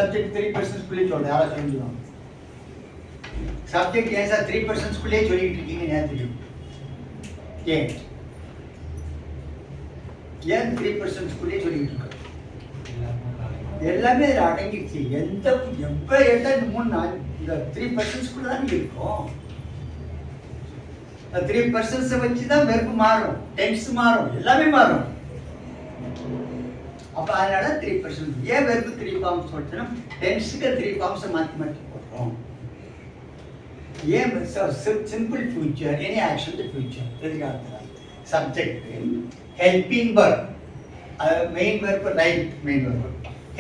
Subject 3% குள்ளே சொல்ல யாரா சொல்லுவாங்க சப்ஜெக்ட் ஏன் சார் 3% குள்ளே சொல்லிட்டு இருக்கீங்க நேத்து ஏன் 3% குள்ளே சொல்லிட்டு இருக்க எல்லாமே அடங்கிடுச்சு எந்த எப்ப எடுத்தா இந்த 3-4 இந்த 3% குள்ள தான் இருக்கும் 3% வச்சு தான் வெர்பு மாறும் டென்ஸ் மாறும் எல்லாமே மாறும் அப்ப அதனால 3% ஏன் வெர்பு 3 ஃபார்ம்ஸ் போட்டோம் டென்ஸ்க்கு 3 ஃபார்ம்ஸ் மாத்தி மாத்தி போடுறோம் ஏன் simple future any action the future எதிர்காலத்துல subject helping verb main verb right main verb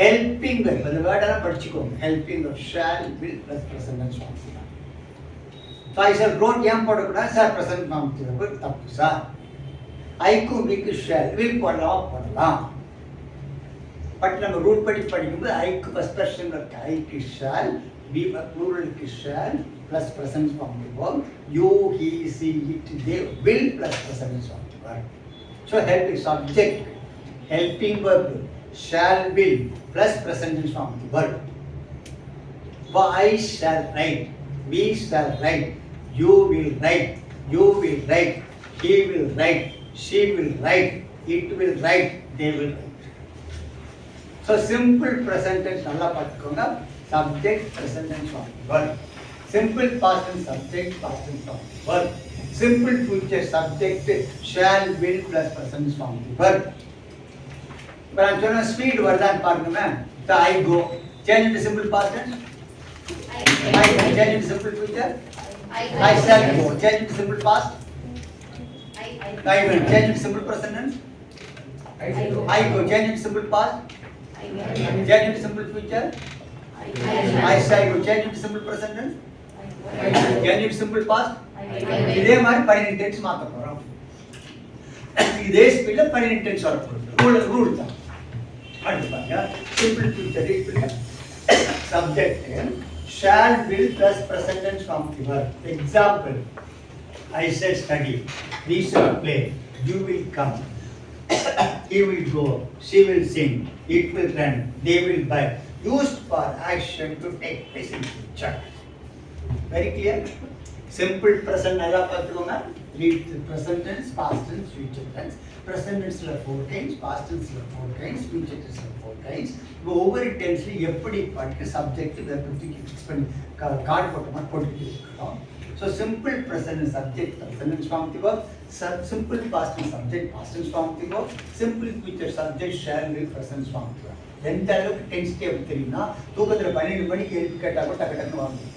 helping verb அந்த வேர்ட் எல்லாம் படிச்சுக்கோங்க helping verb shall will plus present tense form I shall wrote ஏன் போடக்கூடாது சார் present form தப்பு sir ஐக்கு விக்கு shall will போடலாம் பட் நம்ம ரூட் படி படிக்கும்போது ஐக்கு ஃபர்ஸ்ட் பர்சன் இருக்கு ஐக்கு shall be plural shall plus present form verb you he she it they will plus present tense form verb so help is subject helping verb shall will plus present tense form the verb I shall write we shall write you will write he will write she will write it will write they will write so simple present tense நல்லா பார்த்துக்கோங்க subject present tense form verb simple past tense subject past tense form verb simple future subject shall will plus present tense form verb but I'm going to speed வருதான் பாருங்க ma'am so I go change into simple past tense I change into simple future I shall go change into simple past I will change into simple present tense I go change into simple past change into simple future I shall go change into simple present tense change into simple past இதே மாதிரி 12 tense மாத்த போறோம் இதே ஸ்பீட்ல 12 tense வர போகுது rule தான் அடுத்து simple future subject shall will plus present tense form verb example I said study we shall play you will come he will go she will sing it will run they will buy used for action to take place in future very clear simple present நல்லா பார்த்துக்கோங்க lead to present tense past tense future tense present tense ல 4 times past tense ல 4 times future tense ல 4 times இப்போ ஒவ்வொரு டென்ஸ்ல எப்படி படிக்க subject verb fix பண்ணி கார்டு போட்டோமா போட்டுட்டு இருக்கோம் so simple present subject present tense form the verb simple past tense subject past tense form the verb simple future subject shall will present tense form the verb எந்த அளவுக்கு tense எப்படி தெரியும்னா தூக்கத்துல 12 மணிக்கு எழுப்பி கேட்டா கூட டக்கு டக்குன்னு வாங்க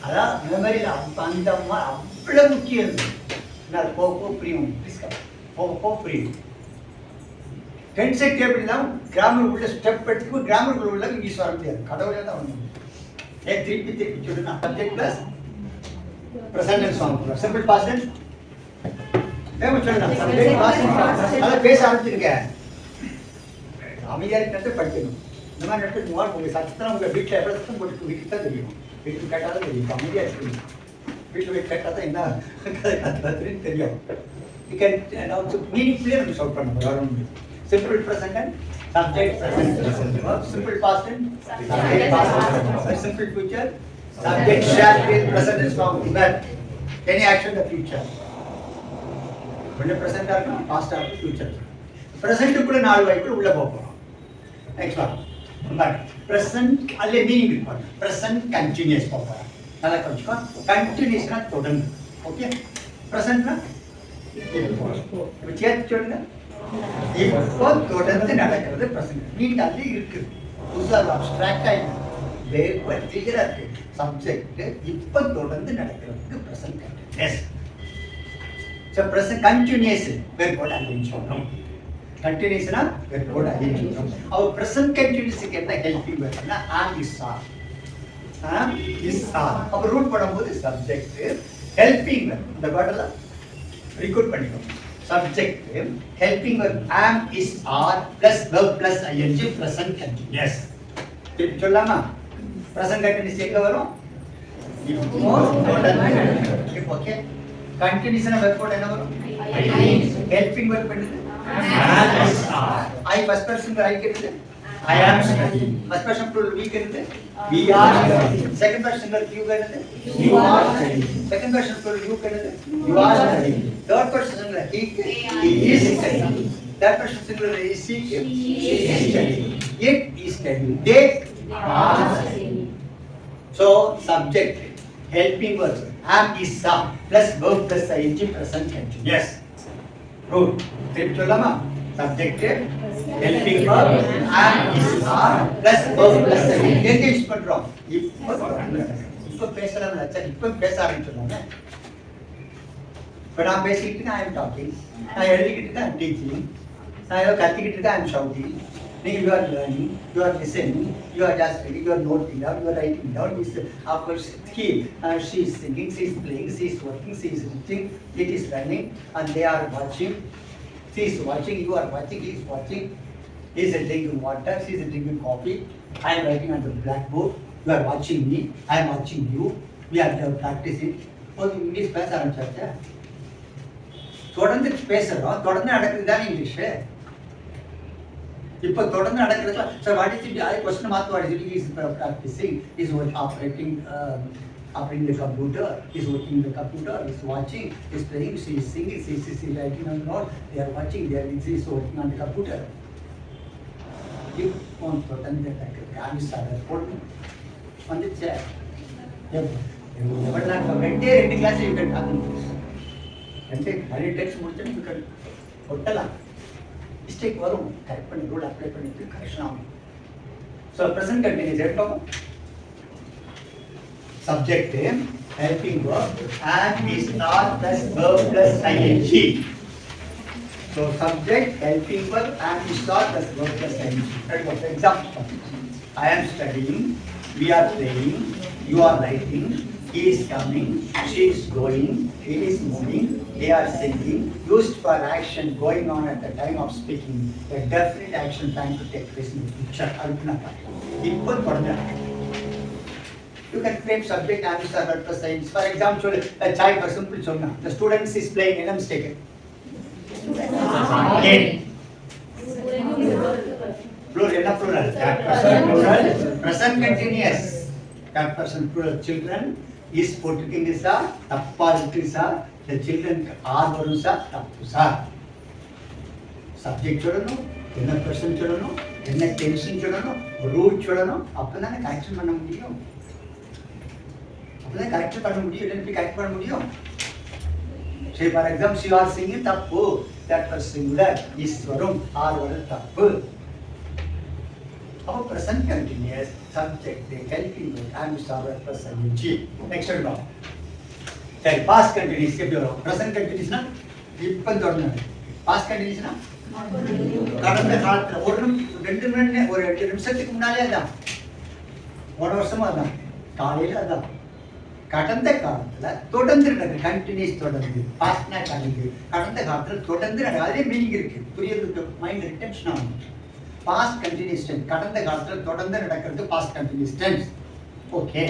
அதான் மெமரியில் அந்த அவ்வளோ முக்கியம் நான் போக புரியும் போக புரியும் டென்ஸ் எப்படிலாம் கிராமர் உள்ள ஸ்டெப் எடுத்து கிராமர் உள்ள இங்கிலீஷ் வர முடியாது கடவுளே தான் வந்து ஏன் திருப்பி சொல்லுங்க subject plus present tense form simple past tense ஏன் சொல்லலாம் சப்ஜெக்ட் பாஸ்ட் அத பேச ஆரம்பிச்சிருங்க அமைதியா இருக்கிறது படிக்கணும் இந்த மாதிரி நடக்குது உங்க சத்தம் உங்க வீட்டில் எவ்வளோ சத்தம் போட்டு வீட்டுக்கு தான் தெரியும் வீட்டுக்கு கேட்டாலும் தெரியும் அமைதியாக இருக்கணும் வீட்டில் போய் கேட்டால் தான் என்ன கற்றுன்னு தெரியும் யூ கேன் மீனிங்ஃபுல்லியே நம்ம சால்வ் பண்ண போகிறோம் simple present subject present simple past subject past simple future subject shall be present is form the verb any action the future ஒன்று ப்ரெசென்ட்டாக இருக்கும் பாஸ்டாக இருக்கும் ஃபியூச்சர் ப்ரெசென்ட்டுக்குள்ளே 4 வாய்ப்புகள் உள்ளே போக போகிறோம் next one but present alle meaning important present continuous போறோம் நல்லா கொஞ்சம் continuous னா தொடர்ந்து ஓகே present னா இப்போ சேத் சொல்லுங்க இப்போ தொடர்ந்து நடக்கிறது present மீனிங் அதுல இருக்கு புதுசா abstract ஆ வேற கிளியரா இருக்கு சப்ஜெக்ட் இப்போ தொடர்ந்து நடக்கிறதுக்கு present continuous so present continuous வேர்போட அலைன் சொல்றோம் continuousனா வெர்போட அலைன் சொல்றோம் our present continuous க்கு என்ன ஹெல்பிங் வெர்ப்னா am is are அப்ப ரூட் பண்ணும்போது சப்ஜெக்ட் ஹெல்பிங் வெர்ப் இந்த வேர்ட்ல ரெக்கார்ட் பண்ணிக்கோங்க subject helping verb am is are plus verb plus ing present continuous திருப்பி சொல்லலாமா present continuous எங்க வரும் இப்போ தொடர்ந்து ஓகே continuous வெர்போட என்ன வரும் ஹெல்பிங் வெர்ப் என்னது I first person I get it I am studying. First person plural we என்னது? We are studying. Second person singular you என்னது? You are studying. Second person plural you என்னது? You are studying. Third person singular he is studying. Third person singular is she is studying. It is studying. They are studying. So subject helping verb am is some plus verb plus ing present continuous. Rule. திருப்பி சொல்லலாமா? Subject helping verb am is are plus verb plus ing. எங்க use பண்றோம்? இப்ப பேசலாம் லட்சம் இப்ப பேச ஆரம்பிச்சிடலாமே. இப்ப நான் பேசிக்கிட்டு இருக்கேன் I am talking. நான் எழுதிக்கிட்டு இருக்கேன் I am teaching. நான் ஏதோ கத்திக்கிட்டு இருக்கேன் I am shouting. நீங்க you are learning, you are listening, you are just reading, you are noting down, you are writing down. This of course he she is singing, she is playing, she is working, she is reading, it is running, and they are watching. She is watching, you are watching, he is watching. He is drinking water, she is drinking coffee. I am writing on the blackboard. You are watching me, I am watching you. We are practicing. ஒரு English பேச ஆரம்பிச்சாச்சா? தொடர்ந்து பேசுறோம், தொடர்ந்து நடக்குது தான் English. இப்போ தொடர்ந்து நடக்கிறதுல sir what is it? அது क्वेश्चन மாத்து what is it? Is practicing, is operating the computer, is working the computer, is watching, is playing, she is singing, she is writing on the note, they are watching, they are is working on the computer. இப்போ தொடர்ந்து நடக்கிறது ஆமிசார போடு வந்துச்சே. எவ்வளவு ரெண்டு class you can talk ரெண்டு Hari text முடிச்சு you can ஒட்டலாம். Mistake வரும், கரெக்ட் பண்ணி ரூல் அப்ளை பண்ணிட்டு கரெக்ஷன் ஆகும். ஸோ ப்ரெசன்ட் கண்டினியூஸ் எடுத்தோம். Subject helping verb and is not plus verb plus ing. So subject helping verb and is not plus verb plus ing. For example, I am studying, we are playing, you are writing, he is coming, she is going, it is moving, they are singing. Used for action going on at the time of speaking. A definite action trying to take place in the future. இப்போ தொடர்ந்து you can frame subject and is verb plus ing. For example, a child for simple சொன்னா the students is playing என்ன mistake? Again. Plural என்ன plural? Third person plural. Present continuous. Third person plural. Children is போட்டுக்கிங்க sir, தப்பா இருக்கு sir. The children are வரும் sir, தப்பு sir. Subject சொல்லணும், என்ன பர்சன் சொல்லணும், என்ன டென்ஷன் சொல்லணும், ரூட் சொல்லணும். அப்பதானே கரெக்ஷன் பண்ண முடியும். அப்பதான் கரெக்ட் பண்ண முடியும். இல்லைன்னு கரெக்ட் பண்ண முடியும். சரி, for example she was singing தப்பு. That was singular. is வரும், are வரும், தப்பு. அப்போ present continuous subject helping verb and is verb plus ing. Next one. சரி, past continuous எப்படி வரும்? present continuous னா இப்போ தொடர்ந்து. past continuous னா கடந்த காலத்துல ஒரு ரெண்டு நிமிஷத்துக்கு முன்னாலே அதான், ஒரு வருஷமா அதான், காலையில அதான். கடந்த காலத்துல தொடர்ந்து நடக்குது, கண்டினியூஸ் தொடர்ந்து. பாஸ்ட்னா கழிவு, கடந்த காலத்துல தொடர்ந்து நடக்குது. அதே மீனிங் இருக்கு, புரியறதுக்கு மைண்ட் ரிட்டென்ஷன் ஆகும். பாஸ்ட் கண்டினியூஸ் டென்ஸ், கடந்த காலத்துல தொடர்ந்து நடக்கிறது past continuous tense. Okay.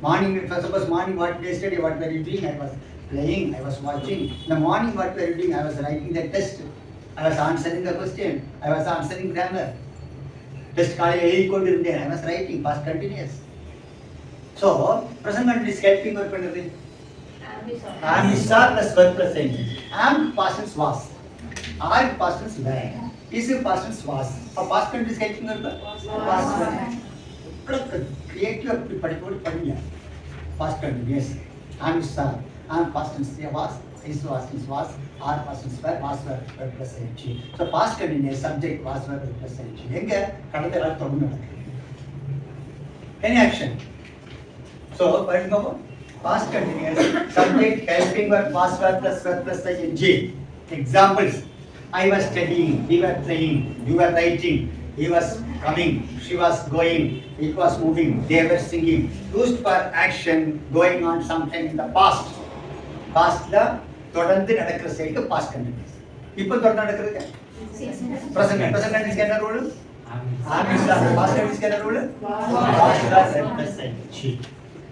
Morning, suppose morning what yesterday what were you doing? I was playing, I was watching. In the morning what were you doing? I was writing the test, I was answering the question, I was answering grammar. Test காலையில எழுதி கொண்டு இருந்தேன், I was writing, past continuous. So present continuous helping verb பண்ணுது am is are plus verb plus ing. Am past tense was, are past tense were, is past tense was. past continuous helping verb was. Creative அப்படி படிங்க. past continuous am is are, am past tense was, is past tense was, are past tense were, was verb plus ing. So past continuous subject was verb plus ing. எங்க கடந்த காலத்துல தொடர்ந்து நடக்குது. Any action. So, past continuous subject helping verb past verb plus ing. Examples: I was studying, we were playing, you were writing, he was coming, she was going, it was moving, they were singing. Used for action going on sometime in the past. Pastல தொடர்ந்து நடக்கிற செயலுக்கு past continuous. இப்போ தொடர்ந்து நடக்கிறது present continuous என்ன rule? past continuous என்ன rule? past plus ing.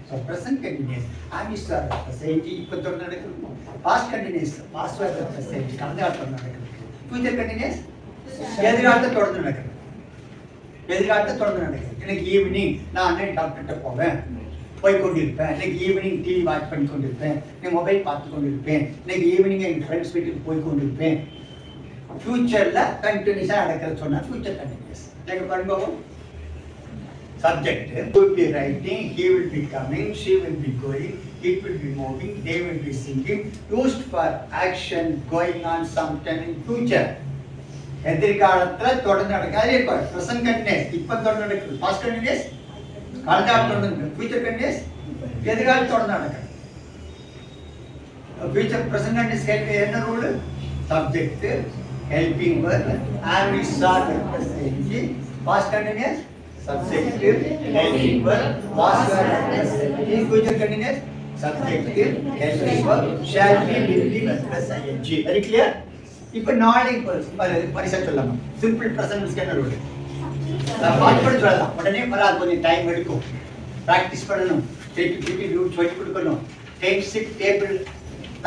So present continuous am is verb plus ing இப்போ தொடர்ந்து நடக்குது. past continuous past verb plus ing கடந்த காலத்துல நடக்குது. future continuous எதிர்காலத்துல தொடர்ந்து நடக்குது. எதிர்காலத்தை தொடர்ந்து நடக்குது. இன்னைக்கு ஈவினிங் நான் அண்ணன் டாக்டர்கிட்ட போவேன், போய் கொண்டிருப்பேன். இன்னைக்கு ஈவினிங் டிவி வாட்ச் பண்ணி கொண்டிருப்பேன், இன்னைக்கு மொபைல் பார்த்து கொண்டிருப்பேன், இன்னைக்கு ஈவினிங் எங்கள் ஃப்ரெண்ட்ஸ் வீட்டுக்கு போய் கொண்டிருப்பேன். ஃபியூச்சரில் கண்டினியூஸாக நடக்கிறது சொன்னால் ஃபியூச்சர் கண்டினியூஸ். எனக்கு பண்ணுவோம் subject will be writing, he will be coming, she will be going, it will be moving, they will be singing, used for action going on sometime in future. எதிர்காலத்தில் தொடர்ந்து நடக்காது. ப்ரெசன்ட் கண்டினியூஸ் இப்போ தொடர்ந்து நடக்குது. Past continuous காலகாலம் தொடர்ந்து நடக்குது. Future continuous எதிர்காலம் தொடர்ந்து நடக்குது. ஃபியூச்சர் ப்ரெசன்ட் கண்டினியூஸ் கேட்க என்ன rule? Subject helping verb and we saw the present. Past continuous subjective helping verb, past continuous, future continuous subjective helping verb, shall be, will be plus ing. Very clear? இப்போ நாளைக்கு பரிசா சொல்லலாம். Simple present என்ன rule? பாட்டு பண்ணி சொல்லலாம். உடனே வராது, கொஞ்சம் டைம் எடுக்கும். ப்ராக்டிஸ் பண்ணணும், திருப்பி திருப்பி ரூட் சொல்லி கொடுக்கணும். டேக் டேபிள்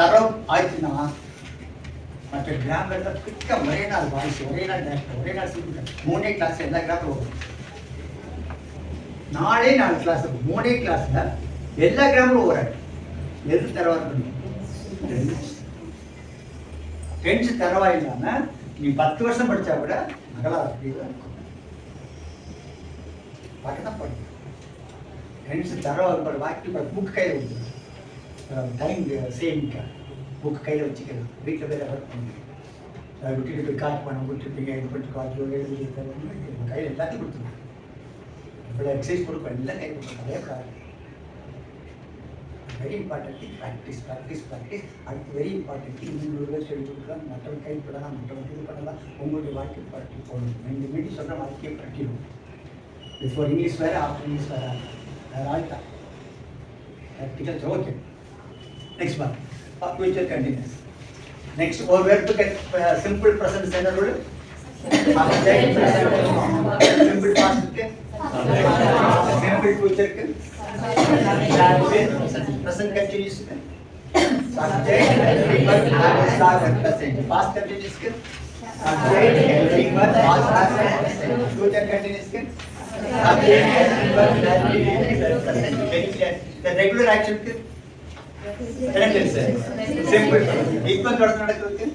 தரம் ஆயிடுச்சுன்னா மற்ற கிராமரில் குயிக்காக ஒரே நாள் வாய்ஸ், ஒரே நாள் டேரக்டர், ஒரே நாள் சிம்பிள் 3 கிளாஸ் எல்லா கிராமரும் வரும். 4 கிளாஸ், 3 கிளாஸ்ல எல்லா கிராமரும் வராது. எது தரவா இருக்கணும்? டென்ஸ் தரவா இல்லாம நீ 10 வருஷம் படிச்சா கூட மகளா இருக்கும். பார்க்கதான் படிக்கும். டென்ஸ் தரவா இருப்பாரு. வாக்கி புக் கையில் வச்சுக்கலாம். டைம் சேவிங்கா புக் கையில் வச்சுக்கலாம். வீட்டில் போய் ரெஃபர் பண்ணுங்க. விட்டுட்டு போய் காட்டு பண்ண கொடுத்துருப்பீங்க, இது பண்ணிட்டு காட்டு எழுதி கையில் எல்லாத்தையும் கொடுத்துருங்க. இவ்வளோ எக்ஸசைஸ் கொடுப்பேன், எல்லாம் கை கொடுப்பேன். அதே problem. Very important thing practice practice practice. அடுத்து வெரி இம்பார்ட்டன்ட் திங் நீங்கள் சொல்லி கொடுக்கலாம். மற்றவங்க கைப்படலாம், மற்றவங்க இது பண்ணலாம். உங்களுடைய வாழ்க்கை பரட்டி போகணும். இந்த மீடி சொல்கிற வாழ்க்கையை பரட்டிடும். பிஃபோர் இங்கிலீஷ் வேறு, ஆஃப்டர் இங்கிலீஷ் வேறு. வேறு ஆள்தான் ப்ராக்டிக்கல். ஓகே, நெக்ஸ்ட் பார்த்து ஃபியூச்சர் கண்டினியூஸ். நெக்ஸ்ட் ஒரு வேர்புக்கு சிம்பிள் ப்ரெசன்ட் என்ன ரூல்? சிம்பிள் பாஸ்ட்க்கு, சிம்பிள் ஃபியூச்சருக்கு, present continuous க்கு subject helping verb past present. Past continuous க்கு subject helping verb past present. Future continuous க்கு subject helping verb present. Very clear. The regular action க்கு sentence simple. இப்போ தொடர்ந்து நடக்குதுக்கு,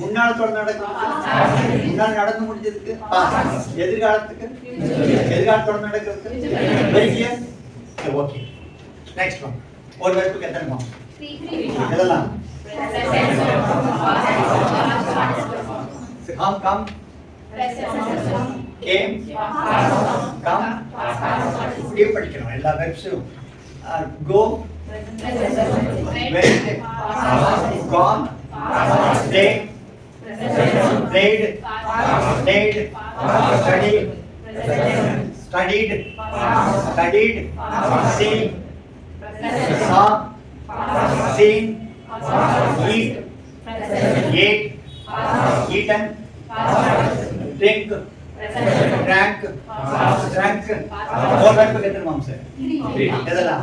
முன்னாள் தொடர்ந்து நடக்குதுக்கு, முன்னாள் நடந்து முடிஞ்சதுக்கு, எதிர்காலத்துக்கு, எதிர்காலம் தொடர்ந்து நடக்குதுக்கு. Very clear? Okay. Next one. ஒரு வேர்புக்கு எத்தனை மார்க்ஸ்? 3. இதெல்லாம் come came come இப்படியே படிக்கணும் எல்லா வேர்ப்ஸும். go went gone stay played played studied studied studied see saw seen eat ate eaten drink drank drank. और वर्ब को कितने फॉर्म से? एदला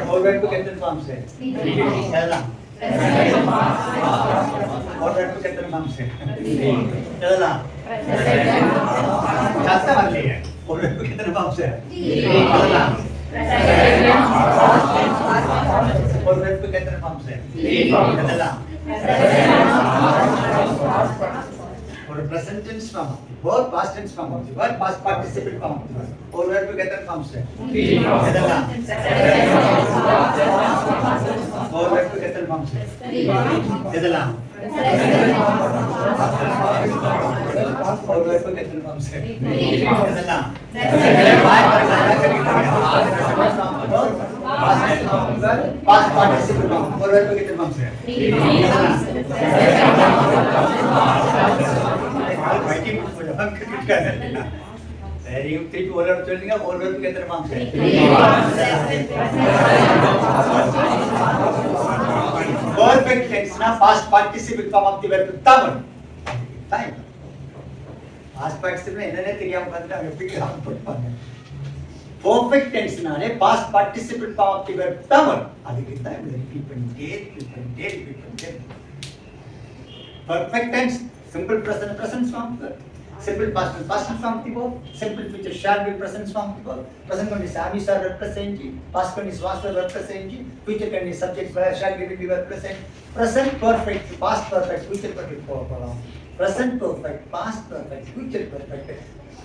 और वर्ब को कितने फॉर्म से? एदला और वर्ब को कितने फॉर्म से? एदला चाहता वाली है. और वर्ब को कितने फॉर्म से? एदला और वर्ब को कितने फॉर्म से? एदला और present tense form, verb past tense form, verb past participle form. और वर्ब को कितने फॉर्म से? एदला और वर्ब को कितने फॉर्म से? एदला और वर्ब को कितने फॉर्म से? एदला पास्ट पार्टिसिपल फॉर्म. और वर्ब को कितने फॉर्म से? सही திருப்பி ஒரு வாரம் சொல்லுங்க. ஒரு வாரத்துக்கு எத்தனை மார்க்ஸ்? பெர்ஃபெக்ட் டென்ஸ்னா past participle form of the verb Tamil. Time past participle என்னன்னே தெரியாம வந்து அவங்க எப்படி கிராமர் படிப்பாங்க. பெர்ஃபெக்ட் டென்ஸ்னாலே past participle form of the verb Tamil. அதுக்கு தான் ரிப்பீட் பண்ணிட்டே ரிப்பீட் பண்ணிட்டே ரிப்பீட் பண்ணிட்டே. Perfect tense Simple present, present form of the verb. Simple past form of the verb. Simple future shall be present form of the verb. Present continuous have is are representing. Past continuous was are representing. Future continuous subject shall be will be represent. Present perfect, past perfect, future perfect form. Present perfect, past perfect, future perfect.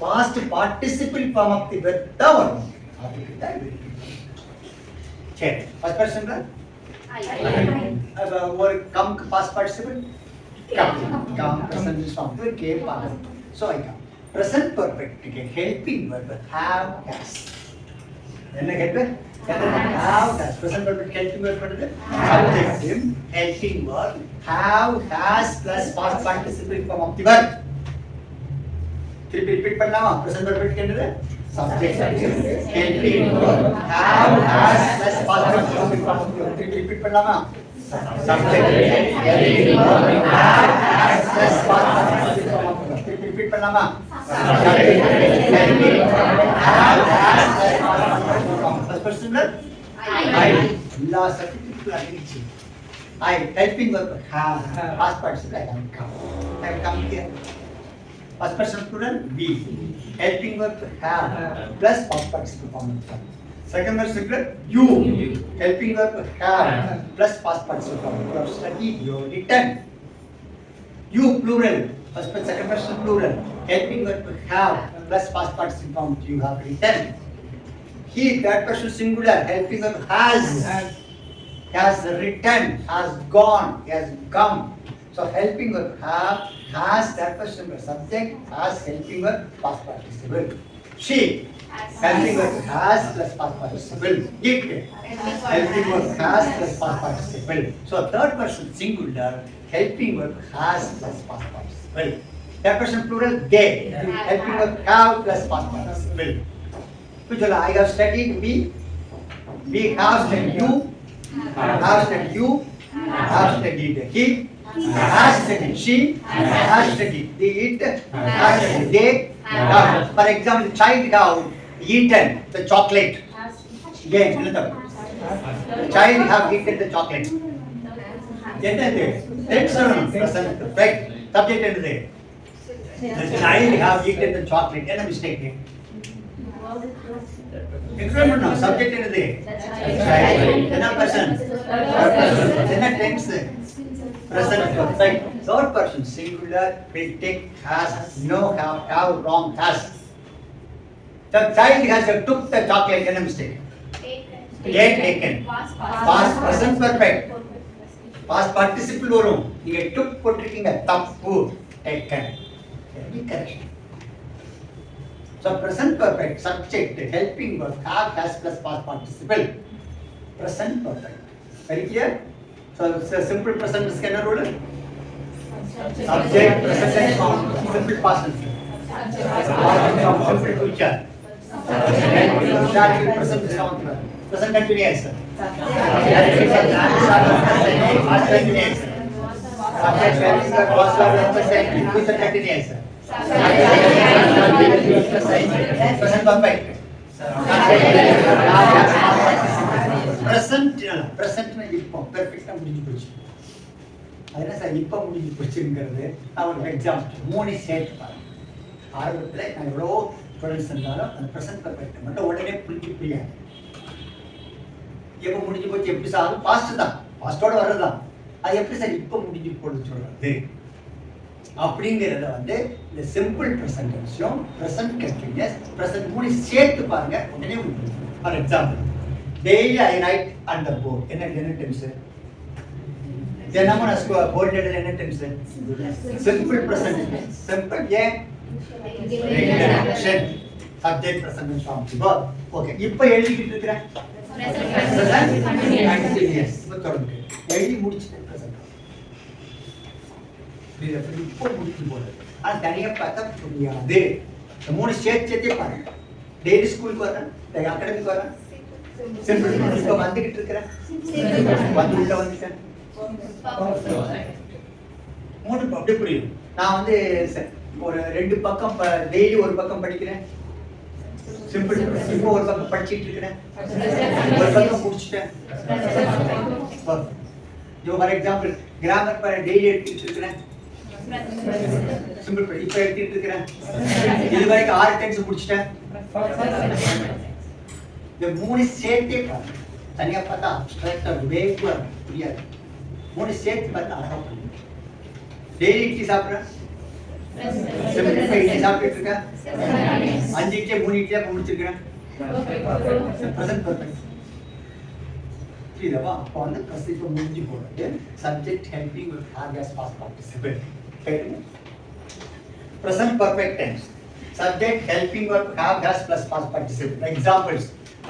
Past participle form of the verb தவறு. அதுக்கு தான் இருக்கு. சரி, first person ல ஒரு come past participle come present form came past. So I come present perfect helping verb have has. என்ன கேட்ப? have has. Present perfect helping verb பண்ணுது subjective helping verb have has plus past participle form of the verb. திருப்பி repeat பண்ணலாமா? present perfect என்னது? subjective helping verb have has plus past participle form of the verb. திருப்பி repeat பண்ணலாமா? subjective helping verb have has plus past participle form of the verb. திருப்பி repeat பண்ணலாமா? subjective helping verb have has plus past participle form of the verb. first person ல I எல்லா சப்ஜெக்ட்க்கும் அடிச்சு I helping verb have past participle I have come here. First person plural we helping verb have plus past participle form of the verb. Second person plural you helping verb have plus past participle form of the verb. Study you written. You plural first person second person plural helping verb have plus past participle form you have written. He third person singular helping verb has written, has gone, has come. So helping verb have has that person subject has helping verb past participle. She helping verb has plus past participle. It helping verb has plus past participle. So third person singular helping verb has plus past participle. Third person plural they helping verb have plus past participle. I have studied we have studied you have studied you have studied he has studied she has studied they eat has studied they have. For example, child have eaten the chocolate. Again, child have eaten the chocolate. என்னது present perfect subject என்னது the child have eaten the chocolate. என்ன mistake? Experiment now. Subject என்னது? என்ன person? என்ன tense? Present perfect. Third person singular will take has no have wrong has. The child has took the chocolate. என்ன mistake? Taken. Past present perfect. Past participle வரும். நீங்க took போட்டிருக்கீங்க தப்பு. Taken. Correction. So present perfect subject helping verb have has plus past participle. Present perfect. Very clear? So simple present is என்ன rule? Subject present tense form simple past tense. Simple future. Shall be present tense form. Present continuous. Past continuous. Subject helping verb past represent future continuous. Present perfect. Present இப்போ பெர்ஃபெக்ட்டா முடிஞ்சு போச்சு. அதனால sir இப்போ முடிஞ்சு போச்சுங்கிறது நான் ஒரு எக்ஸாம்பிள் 3 சேர்த்து பாருங்க. ஆரம்பத்தில் நான் எவ்வளோ ஸ்டூடெண்ட்ஸ் இருந்தாலும் அந்த ப்ரெசன்ட் பெர்ஃபெக்ட் மட்டும் உடனே புரியாது. எப்போ முடிஞ்சு போச்சு எப்படி சார் அது பாஸ்ட் தான் பாஸ்டோட வர்றதுதான். அது எப்படி சார் இப்போ முடிஞ்சு போடுன்னு சொல்றது அப்படிங்கிறத இந்த சிம்பிள் ப்ரெசன்ட் டென்ஸும் ப்ரெசன்ட் கண்டினியூஸ் ப்ரெசன்ட் 3 சேர்த்து பாருங்க உடனே முடியும். For example daily I write and the board என்ன டென்ஸ் தினமும் நான் போர்டு எழுதுற என்ன டென்ஸ் சிம்பிள் ப்ரெசன்ட் சிம்பிள் ஏன் regular subject present form verb okay இப்போ எழுதிக்கிட்டு இருக்கேன் ப்ரெசன்ட் கண்டினியூஸ் இப்போ தொடர்ந்து எழுதி முடிச்சிட்டேன் ப்ரெசன்ட் இப்போ முடிச்சு போறது அது தனியாக பார்த்தா புரியாது. இந்த 3 சேர்த்தே பாருங்க. டெய்லி ஸ்கூலுக்கு வரேன் அகாடமிக்கு வரேன் சிம்பிள் இப்போ வந்துகிட்டு இருக்கிறேன் வந்து உள்ள வந்துட்டேன் 3 அப்படியே புரியும். நான் ஒரு 2 பக்கம் டெய்லி ஒரு பக்கம் படிக்கிறேன் சிம்பிள் இப்போ ஒரு பக்கம் படிச்சிட்டு இருக்கிறேன் ஒரு பக்கம் முடிச்சிட்டேன். ஃபார் எக்ஸாம்பிள் கிராமர் டெய்லி எடுத்துட்டு இருக்கிறேன் சிம்பிள் இப்போ எடுத்துட்டு இருக்கிறேன். இது வரைக்கும் 6 டென்ஸ் முடிச்சிட்டேன். இந்த 3 சேர்த்தே பாருங்க. தனியா பார்த்தா அப்ஸ்ட்ராக்டா வேகமா புரியாது. 3 சேர்த்து பார்த்தா அழகா புரியும். டெய்லி இட்லி சாப்பிட்றேன். இட்லி சாப்பிட்டு இருக்கேன். 5 இட்லி 3 இட்லியா முடிச்சிருக்கிறேன். Present perfect. புரியுதா? அப்போ வந்து இப்போ முடிஞ்சு போடுறது subject helping with have as past participle. Present perfect tense. Subject helping verb have has plus past participle. Examples: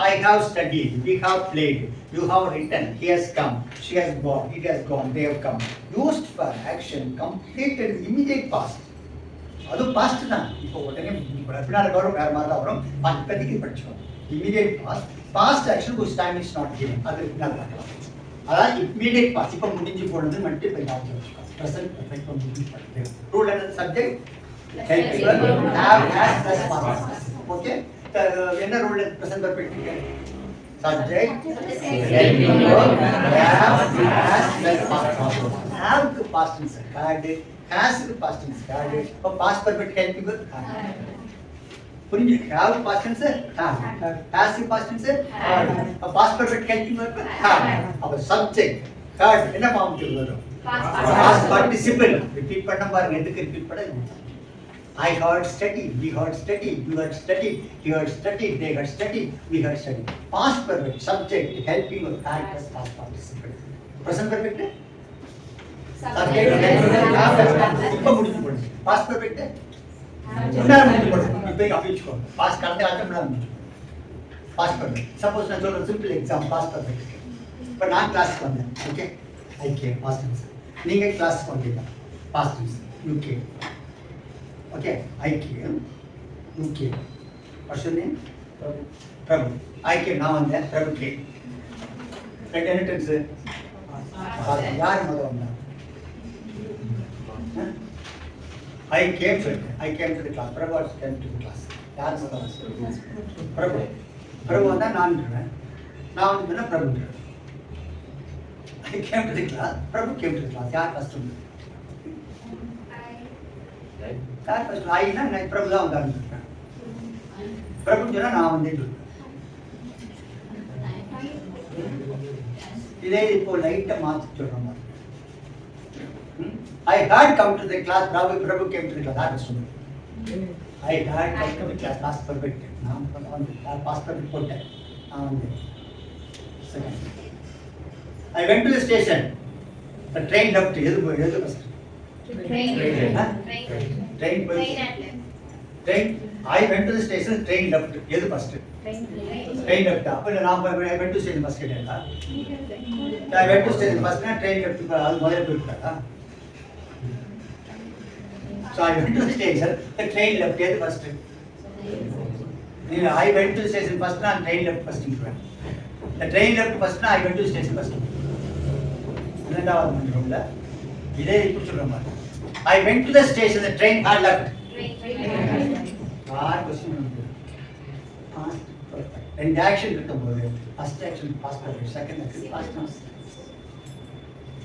I have studied, we have played, you have written, he has come, she has gone, it has gone, they have come. Used for action completed immediate past. அது past தான். இப்போ உடனே பின்னாடி வரும் வேற மாதிரி தான் வரும். இப்போதைக்கு படிச்சோம். Immediate past. Past action whose time is not given. அது பின்னாடி பார்க்கலாம். அதாவது இமீடியட் பாஸ்ட் இப்போ முடிஞ்சு போனது மட்டும் இப்போ ஞாபகம் வச்சுக்கோ. Present perfect முடிஞ்சு போனது. Rule and subject helping verb have has plus past. Okay? என்ன ரூல் present perfect இருக்கு? Subject helping verb have has plus past. Have க்கு past tense had, has க்கு past tense had. இப்போ past perfect helping verb had. புரிஞ்சு? have past tense had. has க்கு past tense had. இப்போ past perfect helping verb had. அப்போ subject had என்ன form வரும்? Past participle. Repeat பண்ண பாருங்க. எதுக்கு ரிப்பீட் பண்ண? I heard studied, we heard studied, you heard studied, he heard studied, they heard studied, we heard studied. Past perfect, subject, helping or had plus past participle. Present perfect? Subject, helping, have plus past. இப்போ முடிஞ்சு போடுங்க. Past perfect? முன்னாடி முடிஞ்சு போடுங்க. இப்போ அப்படி வச்சுக்கோ. Past கடந்த காலத்துல முன்னாடி முடிஞ்சு. Past perfect. Suppose நான் சொல்ற சிம்பிள் எக்ஸாம் past perfect. இப்போ நான் கிளாஸ்க்கு வந்தேன். Okay? I came past tense. நீங்க கிளாஸ்க்கு வந்தீங்க. Past tense. You came. Okay, I came, you came. What's your name? Prabhu. I came, now and then, Prabhu came. Right, any tense? யார் முதல்ல வந்தா? I came to the class. Prabhu came to the class. யார் முதல்ல வந்தா? Prabhu வந்தா நான் இருந்தேன். நான் வந்தேன்னா Prabhu இருந்தேன். I came to the class. Prabhu came to the class. யார் ஃபர்ஸ்ட் வந்தா? யார் ஃபர்ஸ்ட்? ஐனா நான் பிரபு தான் வந்தாருன்னு பிரபு சொன்னா நான் வந்துட்டு இதே இப்போ லைட்டை மாற்றி சொல்ற மாதிரி. I had come to the class. Prabhu came to the class. That is true. I had come to the class. Past perfect. நான் past perfect போட்டேன். நான் வந்து second. I went to the station. The train left. எது first? Train. I went to the station. Train left. எது first? Train left. அப்ப நான் I went to station first கேட்டேன்டா. I went to station first na train left. அது முதல்ல போயிட்டா. So I went to the station. The train left. எது first? I went to the station first na train left first. The train left first na I went to the station first. இரண்டாவது மண்டலம்ல இதே இப்படி சொல்ற மாதிரி. I went to the station, the train had left. Hard question. Past perfect. And action இருக்கும்போது first action past perfect, second action past tense.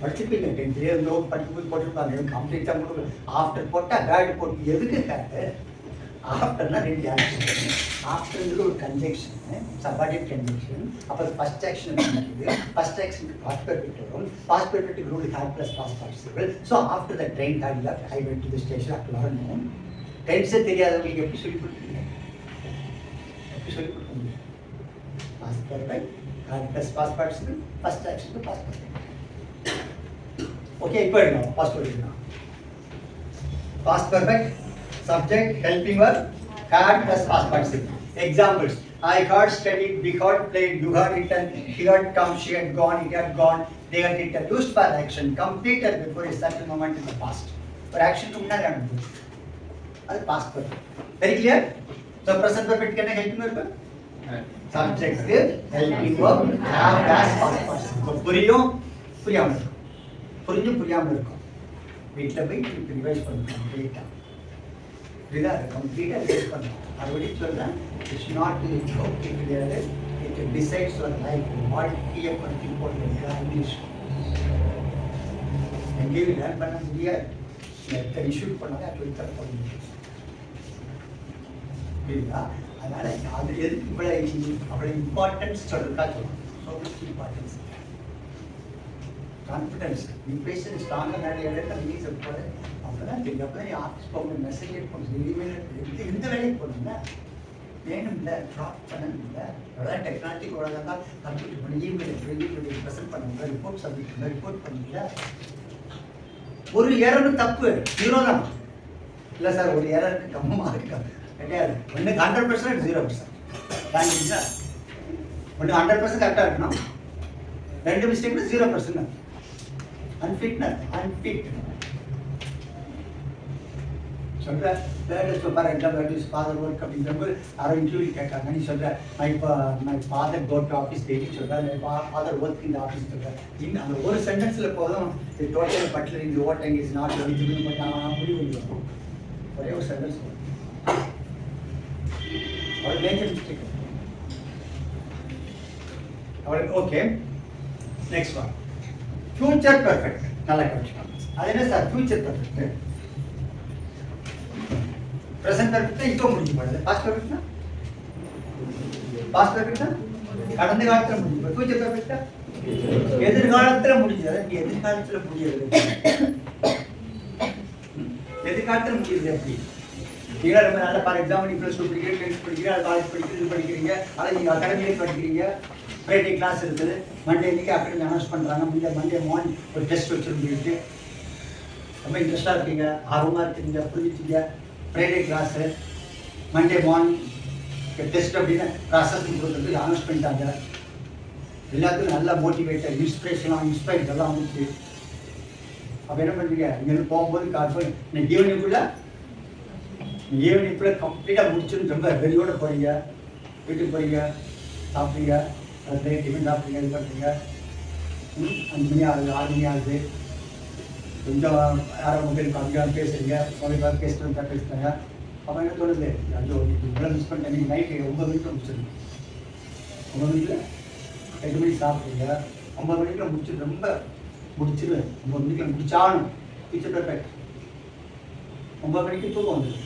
படிச்சிருப்பீங்க டென்த்லேயே இருந்தோ படிப்பு போட்டிருப்பாங்க. கம்ப்ளீட்டாக உங்களுக்கு ஆஃப்டர் போட்டால் பேட் போட்டு எதுக்கு கேட்டு ஆஃப்டர்னா 2 ஆக்ஷன். ஆஃப்டர்ங்கிறது ஒரு கன்ஜெக்ஷன், சபார்டினேட் கன்ஜெக்ஷன். அப்போ ஃபர்ஸ்ட் ஆக்ஷன் இருக்குது. ஃபர்ஸ்ட் ஆக்ஷனுக்கு பாஸ்ட் பெர்ஃபெக்ட் வரும். Past perfect rule had plus past participle. So after the train had left I went to the station at learn. டென்ஸே தெரியாதவங்களுக்கு எப்படி சொல்லி கொடுப்பீங்க? எப்படி சொல்லி கொடுக்க முடியும்? Past perfect had plus past participle, first ஆக்ஷனுக்கு பாஸ்ட் பெர்ஃபெக்ட். ஓகே, இப்போ எடுக்கணும். பாஸ்ட் எடுக்கணும். Past perfect, subject, helping verb, had plus past participle. Examples: I had studied, we had played, you had written, he had come, she had gone, it had gone, they had written. Used for action, completed before a certain moment in the past. For action to munna nadandhu. Adu past perfect. Very clear? So present perfect kenna helping verb? Subject, helping verb, have has past participle. புரியும் புரியாம இருக்கும். புரிஞ்சும் புரியாம இருக்கும். வீட்டில் போய் revise பண்ணணும் கம்ப்ளீட்டாக. இதுதான் கம்ப்ளீட்டாக ரிவைஸ் பண்ணணும். மறுபடியும் சொல்கிறேன், it's not joke, it decides your life. வாழ்க்கையை பற்றி போட்டு இங்கிலீஷ் எங்கேயும் லேர்ன் பண்ண முடியாது. எத்தனை இஷ்யூ பண்ணாலே அப்படி தர முடியும் புரியுதா? அதனால அது எதுக்கு அவ்வளோ இம்பார்ட்டன்ஸ் சொல்றதுக்கா சொல்லணும். ஸோ மச் இம்பார்ட்டன்ஸ் கான்ஃபிடன்ஸ் இம்பேஷன் ஸ்ட்ராங்காக நிறைய இடத்துல நீஸ் போல அப்போதான் தெரியும். அப்போ தான் ஆஃபீஸ் போகணும், மெசேஜ் போகணும், இமெயில் எந்த வேலைக்கு போகணும்ல வேணும் இல்லை, ட்ராப் பண்ணணும் இல்லை. அதான் டெக்னாலஜி உலகம் தான் கம்ப்யூட்டர் பண்ணி இமெயில் ப்ரெசென்ட் பண்ணுங்க, ரிப்போர்ட் சப்மிட் பண்ண, ரிப்போர்ட் பண்ணுங்க. ஒரு ஏரரு தப்பு 0 தான் இல்லை சார், ஒரு ஏரருக்கு கம்மமாக இருக்கா கிடையாது. ஒன்று 100% 0%. தாங்கிங்களா? ஒன்று 100% கரெக்டாக இருக்கணும், 2 மிஸ்டேக்னா 0%. அன்ஃபிட்னஸ் அன்ஃபிட் சொல்ற ஃபார் எக்ஸாம்பிள் ஃபாதர் ஒர்க் அப்படிங்கும்போது யாரோ இன்டர்வியூ கேட்காங்க, நீ சொல்ற my father go to office daily சொல்கிறேன், ஃபாதர் ஒர்க் இந்த ஆஃபீஸ் சொல்கிறேன். இன்னும் அந்த ஒரு சென்டென்ஸில் போதும் டோட்டல் பட்லர் இந்த ஓட்டிங் இஸ் நாட் எலிஜிபிள் பண்ணாங்க முடிவு பண்ணிடுவோம். ஒரே ஒரு சென்டென்ஸ் அவள் மேஜர் மிஸ்டேக் அவளுக்கு. Okay, next one future perfect. நல்லா கவனிச்சுக்கணும். அது என்ன சார் ஃபியூச்சர் பெர்ஃபெக்ட்? ப்ரெசென்ட் பெர்ஃபெக்ட்னா இப்போ முடிஞ்சு போடுது. பாஸ்ட் பெர்ஃபெக்ட்னா கடந்த காலத்தில் முடிஞ்சு. ஃபியூச்சர் பெர்ஃபெக்டா எதிர்காலத்தில் முடிஞ்சது. எதிர்காலத்தில் முடியாது, எதிர்காலத்தில் முடியுது அப்படி. நீங்கள் ரொம்ப நல்ல ஃபார் எக்ஸாம்பிள் நீங்கள் +2 படிக்கிறீங்க, 10th படிக்கிறீங்க, அது காலேஜ் படிக்கிறது, இது படிக்கிறீங்க, அதை நீங்கள் அகாடமியில் படிக்கிறீங்க, ஃப்ரைடே கிளாஸ் இருக்குது, மண்டே இன்னைக்கு அகாடமி அனௌன்ஸ் பண்ணுறாங்க, மண்டே மார்னிங் ஒரு டெஸ்ட் வச்சுருந்துருக்கு, ரொம்ப இன்ட்ரெஸ்டாக இருக்கீங்க, ஆர்வமாக இருக்கீங்க, புரிஞ்சுட்டீங்க. Friday class, Monday morning test அப்படின்னு ப்ராசஸ் கொடுக்குறதுக்கு அனௌன்ஸ் பண்ணிட்டாங்க. எல்லாத்துக்கும் நல்லா மோட்டிவேட்டட், இன்ஸ்பைர் இதெல்லாம் வந்துச்சு. அப்போ என்ன பண்ணுறீங்க? இங்கேருந்து போகும்போது கால் பண்ணி இன்னைக்கு ஈவினிங்குள்ளே கம்ப்ளீட்டாக முடிச்சுன்னு ரொம்ப வெளியோட போகிறீங்க, வீட்டுக்கு போகிறீங்க, சாப்பிட்றீங்க, அது டிஃபன் சாப்பிட்றீங்க, இது பண்ணுறீங்க. 5 மணி ஆகுது, 6 மணி ஆகுது, கொஞ்சம் யாரோ மொபைலுக்கு அதிகம் பேசுகிறீங்க, மொபைல் பேசுகிறாங்க. அப்போ என்ன தோணுது? ஐயோ இவ்வளோ மிஸ் பண்ணிட்டேன். நீங்கள் நைட்டு 9 மணிக்கு முடிச்சிருங்க. 9 மணிக்கு 8 மணிக்கு சாப்பிட்றீங்க, 9 மணிக்கு முடிச்சு ரொம்ப முடிச்சிருவேன். 9 மணிக்கு முடிச்சாலும் டீச்சர் பெர்ஃபெக்ட். 9 மணிக்கு தூக்கம் வந்துடும்.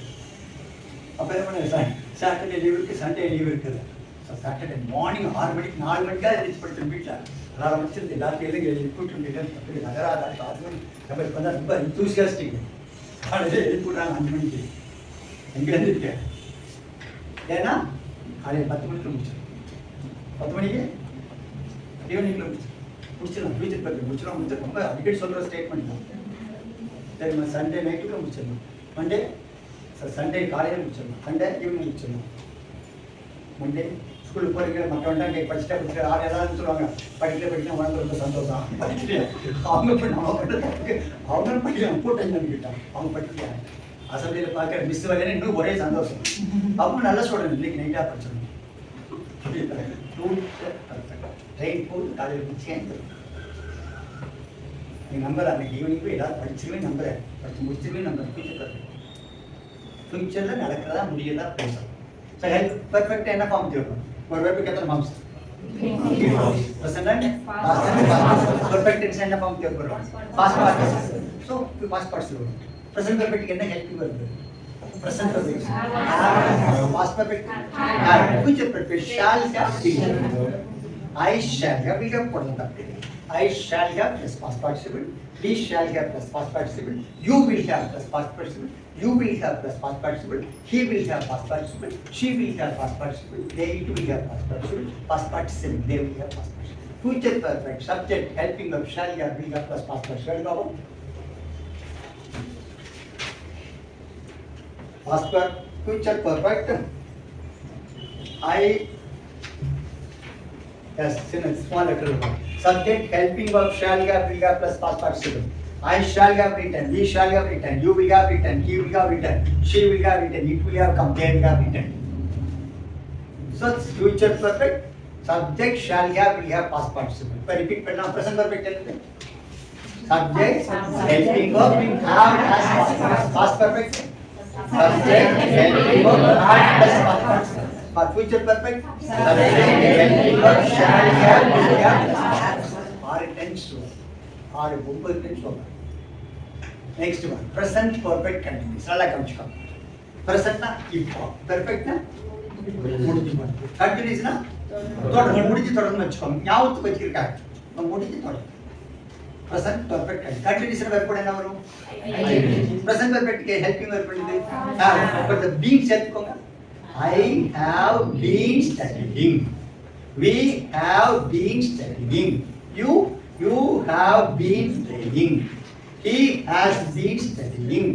அப்போ என்ன பண்ணுங்க? சாட்டர்டே லீவ் இருக்குது, சண்டே லீவ் இருக்குது. ஸோ சாட்டர்டே மார்னிங் 6 மணிக்கு 4 மணிக்காக எழுதி படிச்சு வீட்டில் அதாவது முடிச்சிருந்து எல்லாத்தையும் எழுதி கூட்டு நகராத 6 மணி நம்ம இப்போ தான் ரொம்ப இன்தூசியாஸ்டிக். காலையில் எழுதி போடுறாங்க 5 மணிக்கு. எங்கே எழுந்திருக்கேன்? ஏன்னா காலையில் 10 மணிக்கு முடிச்சிடும். 10 மணிக்கு ஈவினிங்கில் முடிச்சிடலாம். ஃபியூச்சர் பற்றி முடிச்சிடும். ரொம்ப அடிக்கடி சொல்கிற ஸ்டேட்மெண்ட் தான். சரிம்மா, சண்டே நைட்டுக்கு முடிச்சிடணும், மண்டே சண்டே காலையில் முடிச்சிடணும், சண்டே ஈவினிங் முடிச்சிடணும். மண்டே ஸ்கூலுக்கு போகிறீங்க, மற்றவன்டா இங்கே படிச்சுட்டா ஆள் எல்லாரும் சொல்லுவாங்க படிக்க உனக்கு ரொம்ப சந்தோஷம். படிக்கிறேன் அவங்க படிக்கலாம் கூட்டம் பண்ணிக்கிட்டான். அவங்க படிக்கிறாங்க. அசம்பிளியில் பார்க்குற மிஸ் வகையான இன்னும் ஒரே சந்தோஷம். அவங்க நல்ல ஸ்டூடெண்ட், இன்னைக்கு நைட்டாக படிச்சிடணும். ட்ரெயின் போட்டு காலையில் முடிச்சு நீ நம்பர் அன்றைக்கி ஈவினிங் போய் ஏதாவது படிச்சிருவேன் நம்புறேன், படித்து முடிச்சிருவேன் நம்புறேன். ஃபியூச்சரில் நடக்கிறதா முடியதா பேசுகிறோம். ஸோ ஹெல்ப் பெர்ஃபெக்ட் என்ன ஃபார்ம் தேவைப்படும்? ஒரு வேர்புக்கு எத்தனை ஃபார்ம்ஸ்? ப்ரெசென்ட் பெர்ஃபெக்ட் டென்ஸ் என்ன ஃபார்ம் தேவைப்படும்? Past participle. So past participle. Present perfect என்ன ஹெல்ப் வருது? Present perfect. Past perfect. Future perfect shall have been. I shall have will have போடலாம் தப்பு. I shall have plus past participle. We shall have plus past participle. You will have plus past participle. You will have plus past participle. He will have past participle. She will have past participle. They will have past participle. Past participle. They will have past participle. Future perfect. Subject helping of shall have will have plus past participle. Past perfect. Future perfect. Yes, small letter. Subject helping verb shall have will have plus past participle. I shall have written, we shall have written, you will have written, he will have written, she will have written, it will have come, they will have written. So it's future perfect. Subject shall have will have past participle. But repeat now present perfect. Subject helping verb will have as past perfect. Subject helping verb have plus past participle. For future perfect, subject helping verb shall have will have 6 tense or 9 tense. Next one present perfect continuous. நல்லா கவனிச்சுக்கோ. ப்ரெசன்ட்னா இப்போ, பெர்ஃபெக்ட்னா முடிஞ்சு போகுது, கண்டினியூஸ்னா தொடர்ந்து முடிஞ்சு தொடர்ந்து வச்சுக்கோங்க. ஞாபகத்துக்கு வச்சிருக்காங்க முடிஞ்சு தொடர்ந்து. ப்ரெசன்ட் பர்ஃபெக்ட் கண்டினியூஸ் வெர்போட என்ன வரும்? ப்ரெசன்ட் பர்ஃபெக்ட்க்கு ஹெல்பிங் வெர்ப் பண்ணுது. அப்ப the being சேர்த்துக்கோங்க. I have been studying. We have been studying. You have been studying. He has been studying.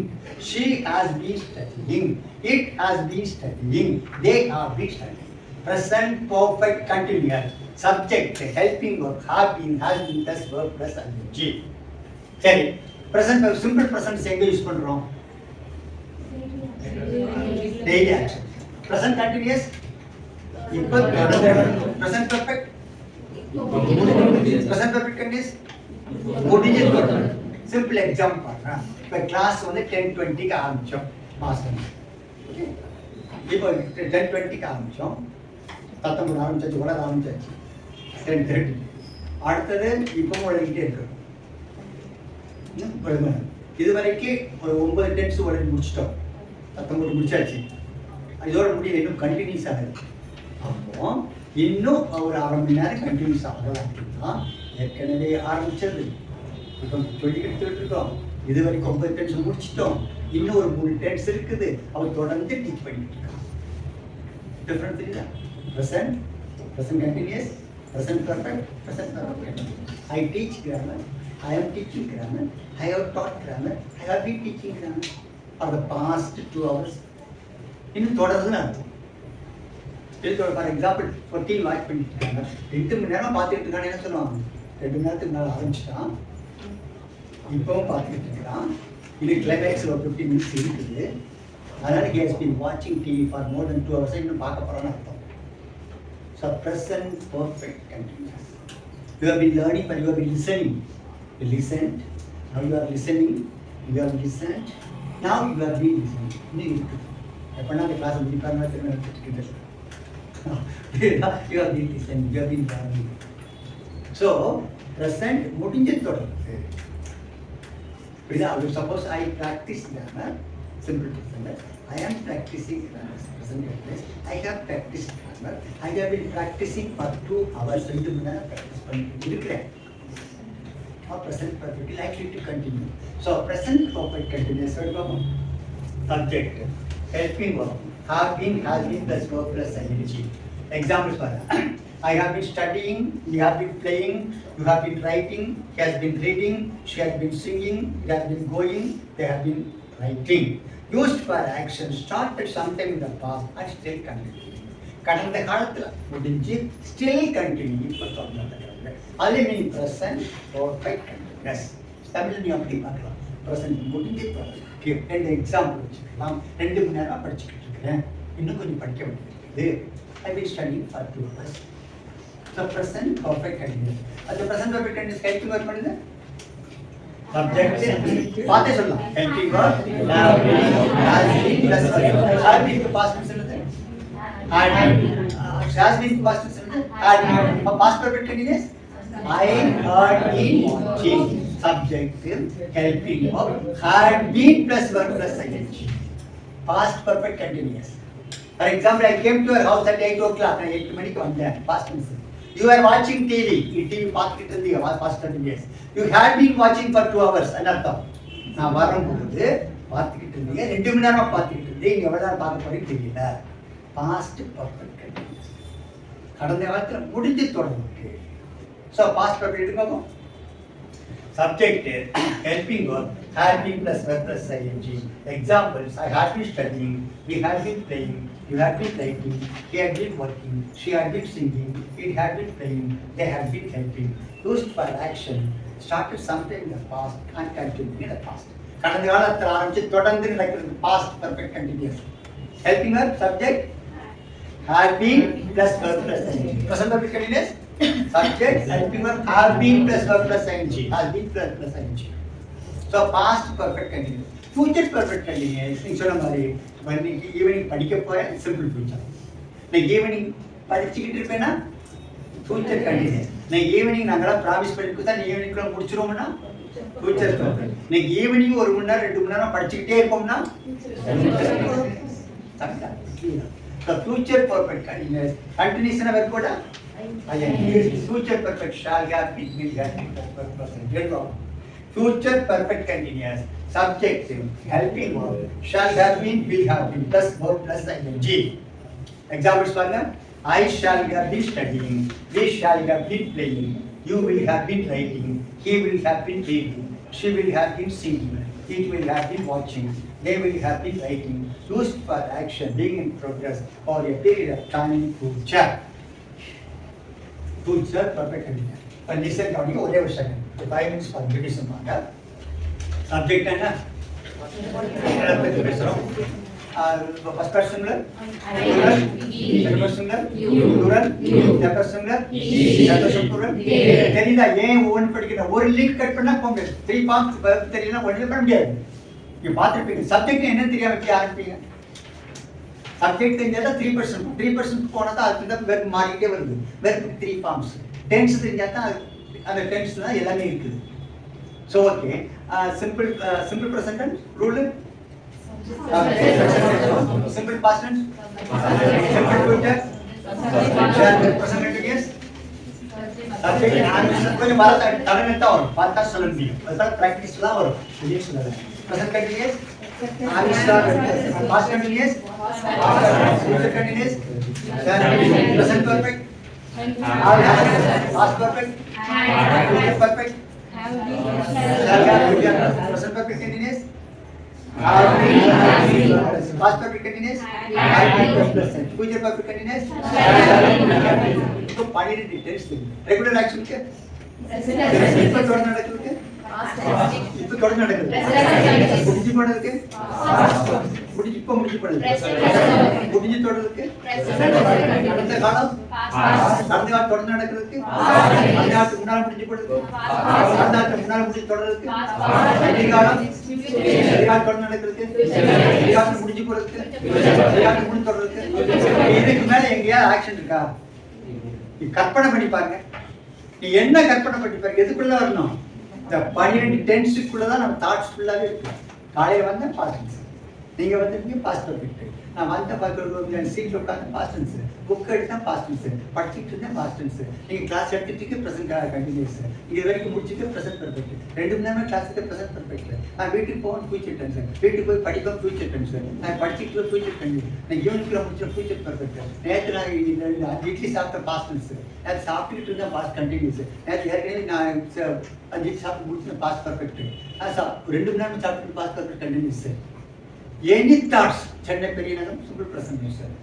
She has been studying. It has been studying. They have been studying. Present perfect continuous. Subject helping verb have been, has been plus verb plus ing. சரி, present simple present எங்க use பண்றோம்? daily action. Present continuous இப்போ present perfect present perfect continuous முடிஞ்சு தொடர்ந்து. Simple example பாருங்க. இப்போ class வந்து 10:20க்கு ஆரம்பிச்சோம் மாஸ்டர். ஓகே, இப்போ 10:20க்கு ஆரம்பிச்சோம். 19 ஆரம்பிச்சாச்சு, உலக ஆரம்பிச்சாச்சு 10:30. அடுத்தது இப்போ உழைக்கிட்டே இருக்கு. இது வரைக்கும் ஒரு 9 டென்ஸ் உடனே முடிச்சிட்டோம். 19 முடிச்சாச்சு. இதோட முடியல, இன்னும் கண்டினியூஸ் ஆகுது. அப்போ இன்னும் ஒரு அரை மணி நேரம் கண்டினியூஸ் ஆகலாம் அப்படின்னா ஏற்கனவே ஆரம்பிச்சது இப்போ சொல்லிக்கிட்டு இருக்கோம். இது வரைக்கும் 9 டென்ஸ் முடிச்சிட்டோம். இன்னும் ஒரு 3 டென்ஸ் இருக்குது. அவர் தொடர்ந்து டீச் பண்ணிட்டு இருக்காங்க. டிஃபரன்ஸ் தெரியுதா? Present, present continuous, present perfect, present perfect. I teach grammar. I am teaching grammar. I have taught grammar. I have been teaching grammar for the past 2 hours. இன்னும் தொடர்ந்துன்னு அர்த்தம். ஃபார் எக்ஸாம்பிள் 14 வாட்ச் பண்ணிட்டு இருக்காங்க. 2 மணி நேரம் பார்த்துட்டு இருக்கான்னு என்ன சொல்லுவாங்க? 2 மணி நேரத்துக்கு மேலே ஆரம்பிச்சுட்டான், இப்பவும் பார்த்துக்கிட்டு இருக்கிறான். இது கிளைமேக்ஸ் ஒரு 15 minutes இருக்குது. அதனால he has been watching TV for more than 2 hours. இன்னும் பார்க்க போறான்னு அர்த்தம். So present perfect continuous. You have been learning, but you have been listening. You listened. Now you are listening. You have listened. Now you have been listening. இன்னும் இருக்குது. எப்படின்னா அந்த class முடிப்பாருன்னா திரும்ப எடுத்துக்கிட்டு you have been listening. You have been learning. So present முடிஞ்சு தொடர்ந்து. Suppose I practice grammar, simple present. I am practicing grammar, present tense. I have practiced grammar. I have been practicing for 2 hours. 2 மணி நேரம் practice பண்ணிட்டு இருக்கிறேன். Or present perfect likely to continue. So present perfect continuous verb, subject, helping verb, have been, has been plus verb plus ing. Examples for that. I have been studying, you have been playing, you have been writing, he has been reading, she has been singing, he has been going, they have been writing. Used for action started sometime in the past and still continuing. கடந்த காலத்துல முடிஞ்சு still continue இப்போ தொடர்ந்து. அதே மீன் present perfect continuous. Tamil நீ அப்படி பார்க்கலாம். present முடிஞ்சு தொடர்ந்து. 2 எக்ஸாம்பிள் வச்சுக்கலாம். 2 மணி நேரம் படிச்சுக்கிட்டு இருக்கிறேன், இன்னும் கொஞ்சம் படிக்க வேண்டியது. I have been studying for 2 hours. So present perfect continuous. அது present perfect continuous helping verb பண்ணுது. Subject பாத்தே சொல்லலாம். helping verb have been, has been plus verb. Have been க்கு past tense என்னது? Had been. Has been க்கு past tense என்னது? Had been. Past perfect continuous I had been watching. Subject helping verb had been plus verb plus ing. Past perfect continuous. For example, I came to your house at 8 o'clock. நான் 8 மணிக்கு வந்தேன். Past tense. You are watching TV. TV பார்த்துக்கிட்டு இருந்தீங்க. Past continuous. You had been watching for 2 hours. என்ன அர்த்தம்? நான் வரும்போது பார்த்துக்கிட்டு இருந்தீங்க. 2 மணி நேரமா பார்த்துக்கிட்டு இருந்தீங்க. நீங்க எவ்வளவு நேரம் பார்க்க போறீங்க தெரியல. Past perfect continuous. கடந்த காலத்துல முடிஞ்சு தொடர்ந்து. So past perfect எடுக்கணும். Subject helping verb had been plus verb plus ing. Examples: I had been studying, we had been playing, you had been writing, he had been working, she had been singing, it had been playing, they had been helping. Used for action started sometime in the past and continued in the past. கடந்த காலத்துல ஆரம்பிச்சு தொடர்ந்து நடக்கிறது past perfect continuous. Helping verb subject had been plus verb plus ing. Present perfect continuous subject helping verb have been plus verb plus ing. Has been plus ing. So past perfect continuous. Future perfect continuous. நீங்க சொன்ன மாதிரி இன்னைக்கு evening படிக்க போறேன், simple future. நான் evening படிச்சுக்கிட்டு இருப்பேன்னா future continuous. நான் evening நாங்களாம் ப்ராமிஸ் பண்ணிட்டு தான் ஈவினிங்குள்ள முடிச்சிருவோம்னா ஃபியூச்சர் பர்ஃபெக்ட். இன்னைக்கு ஈவினிங் 1 மணி நேரம் 2 மணி நேரம் படிச்சுக்கிட்டே இருப்போம்னா the future perfect continuous. Continuation verb கூட future perfect shall have been will have been perfect. Future perfect continuous. Subjective helping verb shall have been will have been plus verb plus ing. Examples பாருங்க. I shall have been studying. We shall have been playing. You will have been writing. He will have been reading. She will have been singing. It will have been watching. They will have been writing. Used for action being in progress for a period of time in future. Future perfect continuous. But listen கவனிங்க ஒரே ஒரு second. 5 minutes பண்ணி சொன்னாங்க. Subject என்ன? பத்தி பேசுறோம். First பர்சன்ல second பர்சன்ல ப்ளூரல் தேர்ட் பர்சன்ல தேர்ட் பர்சன் ப்ளூரல். தெரியுதா ஏன் ஒவ்வொன்று படிக்கிற ஒரு லிங்க் கட் பண்ணா போங்க. 3 ஃபார்ம்ஸ் தெரியலனா ஒண்ணுமே பண்ண முடியாது. நீங்க பார்த்துருப்பீங்க. சப்ஜெக்ட் என்ன தெரியாம எப்படி ஆரம்பிப்பீங்க? சப்ஜெக்ட் தெரிஞ்சா 3% 3% போனா தான் அதுக்கு தான் வெர்ப் மாறிட்டே வருது. வெர்புக்கு 3 ஃபார்ம்ஸ். டென்ஸ் தெரிஞ்சா தான் அந்த டென்ஸ்ல தான் எல்லாமே இருக்குது. So okay simple present tense rule simple past tense simple future present continuous subject கொஞ்சம் வர தடனத்தா வரும் பார்த்தா சொல்ல முடியும். அதனால பிராக்டீஸ்லாம் வரும். இது சொல்றது present continuous past continuous future continuous present perfect past perfect future perfect present perfect continuous past perfect continuous future perfect continuous तो 12 डिटेल्स रेगुलर एक्शन के இப்போ தொடர்ந்து நடக்குது இப்போ தொடர்ந்து நடக்குது முடிஞ்சு போனதுக்கு முடிஞ்சு இப்போ முடிஞ்சு போனது முடிஞ்சு தொடர்றதுக்கு அடுத்த காலம் அடுத்த காலம் தொடர்ந்து நடக்கிறதுக்கு அடுத்த காலத்துக்கு முன்னால முடிஞ்சு போனதுக்கு அடுத்த காலத்துக்கு முன்னால முடிஞ்சு தொடர்றதுக்கு எதிர்காலம் எதிர்காலம் தொடர்ந்து நடக்கிறதுக்கு எதிர்காலம் முடிஞ்சு போறதுக்கு எதிர்காலம் முடிஞ்சு தொடர்றதுக்கு இதுக்கு மேல எங்கேயாவது ஆக்ஷன் இருக்கா? நீ கற்பனை பண்ணி பாருங்க. நீ என்ன கற்பனை பண்ணி பாருங்க. எதுக்குள்ள வரணும்? இந்த 12 டென்ஸுக்குள்ளதான் நம்ம தாட்ஸ் ஃபுல்லாவே இருக்கு. காலையில வந்த பாஸ்ட் டென்ஸ், நீங்க வந்துட்டீங்க பாஸ்ட் பர்ஃபெக்ட். நான் வந்த பார்க்கறது சீட்ல உட்காந்து பாஸ்ட் டென்ஸ், புக் எடுத்தா பாஸ்ட் டென்ஸ், படிச்சுட்டு இருந்தேன் பாஸ்ட் டென்ஸ், நீங்க கிளாஸ் எடுத்துட்டு பிரசன்ட் கண்டினியூஸ், இது வரைக்கும் முடிச்சுட்டு பிரசன்ட் பர்ஃபெக்ட், 2 மணி நேரம் கிளாஸுக்கு பிரசன்ட் பர்ஃபெக்ட். நான் வீட்டுக்கு போவேன் ஃபியூச்சர் டென்ஸ், வீட்டுக்கு போய் படிப்பேன் ஃபியூச்சர் டென்ஸ், நான் படிச்சுட்டு ஃபியூச்சர் கண்டினியூ, நான் யூனிட்ல முடிச்ச ஃபியூச்சர் பர்ஃபெக்ட். நேற்று நான் இட்லி சாப்பிட்ட பாஸ்ட் டென்ஸ், நேற்று சாப்பிட்டுக்கிட்டு இருந்தேன் பாஸ்ட் கண்டினியூஸ், நேற்று ஏற்கனவே நான் இட்லி சாப்பிட்டு முடிச்சு பாஸ்ட் பர்ஃபெக்ட், 2 மணி நேரம் சாப்பிட்டு past perfect continuous. Any thoughts Chennai பெரிய நகரம் சிம்பிள் பிரசன்ட் சார்.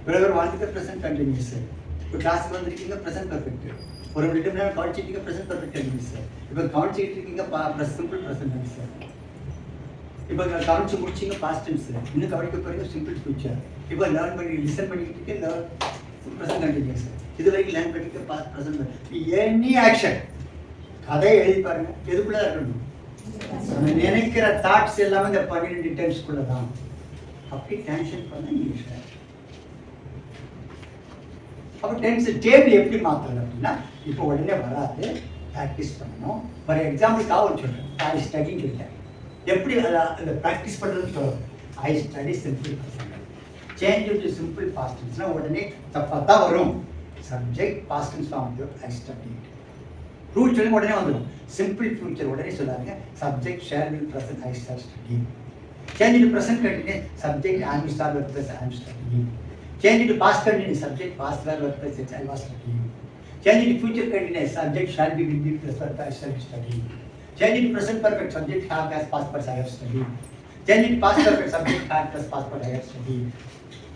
விலகர் வாழ்ந்துக்க பிரசன்ட் கண்டினியூஸ் சார். இப்போ கிளாஸுக்கு வந்திருக்கீங்க பிரசன்ட் பர்ஃபெக்ட். ஒரு 2 மணி நேரம் கவனிச்சிட்டீங்க பிரசன்ட் பர்ஃபெக்ட் கண்டினியூஸ் சார். இப்போ கவனிச்சிட்டு இருக்கீங்க சிம்பிள் பிரசன்ட் சார். இப்போ கவனிச்சு முடிச்சிங்க பாஸ்ட் டென்ஸ், இன்னும் கவனிக்க போறீங்க சிம்பிள் ஃபியூச்சர். இப்போ லேர்ன் பண்ணி லிசன் பண்ணிக்கிட்டு இருக்கீங்க பிரசன்ட் கண்டினியூஸ் சார். இது வரைக்கும் லேர்ன் பண்ணிக்க பாஸ்ட் பிரசன்ட். எனி ஆக்ஷன் கதையை எழுதி பாருங்க. எதுக்குள்ள இருக்கணும்? நினைக்கிற தாட்ஸ் எல்லாமே இந்த 12 டென்ஸ்க்குள்ள தான். அப்படி டென்ஷன் பண்ண இங்கிலீஷ்ல. அப்ப டென்ஸ் டேபிள் எப்படி மாத்தலாம் அப்படின்னா, இப்போ உடனே வராது, பிராக்டிஸ் பண்ணணும். ஃபார் எக்ஸாம்பிளுக்காக ஒரு சொல்றேன், ஐ ஸ்டடின்னு சொல்லிட்டேன். எப்படி அந்த பிராக்டிஸ் பண்றதுன்னு சொல்றேன். I study simple change to simple past டென்ஸ்னா உடனே தப்பா தான் வரும். Subject past tense form I study. Rule சொல்லி உடனே வந்துடும். சிம்பிள் ஃபியூச்சர் உடனே சொல்லாங்க. Subject shall will present I start studying. Change to present continuous subject I am start verb plus I am studying. Change to past continuous subject past verb plus I was studying. Change to future continuous subject shall be will be plus verb I shall be studying. Change to present perfect subject have as past plus I have studied. Change to past perfect subject have plus past plus I have studied.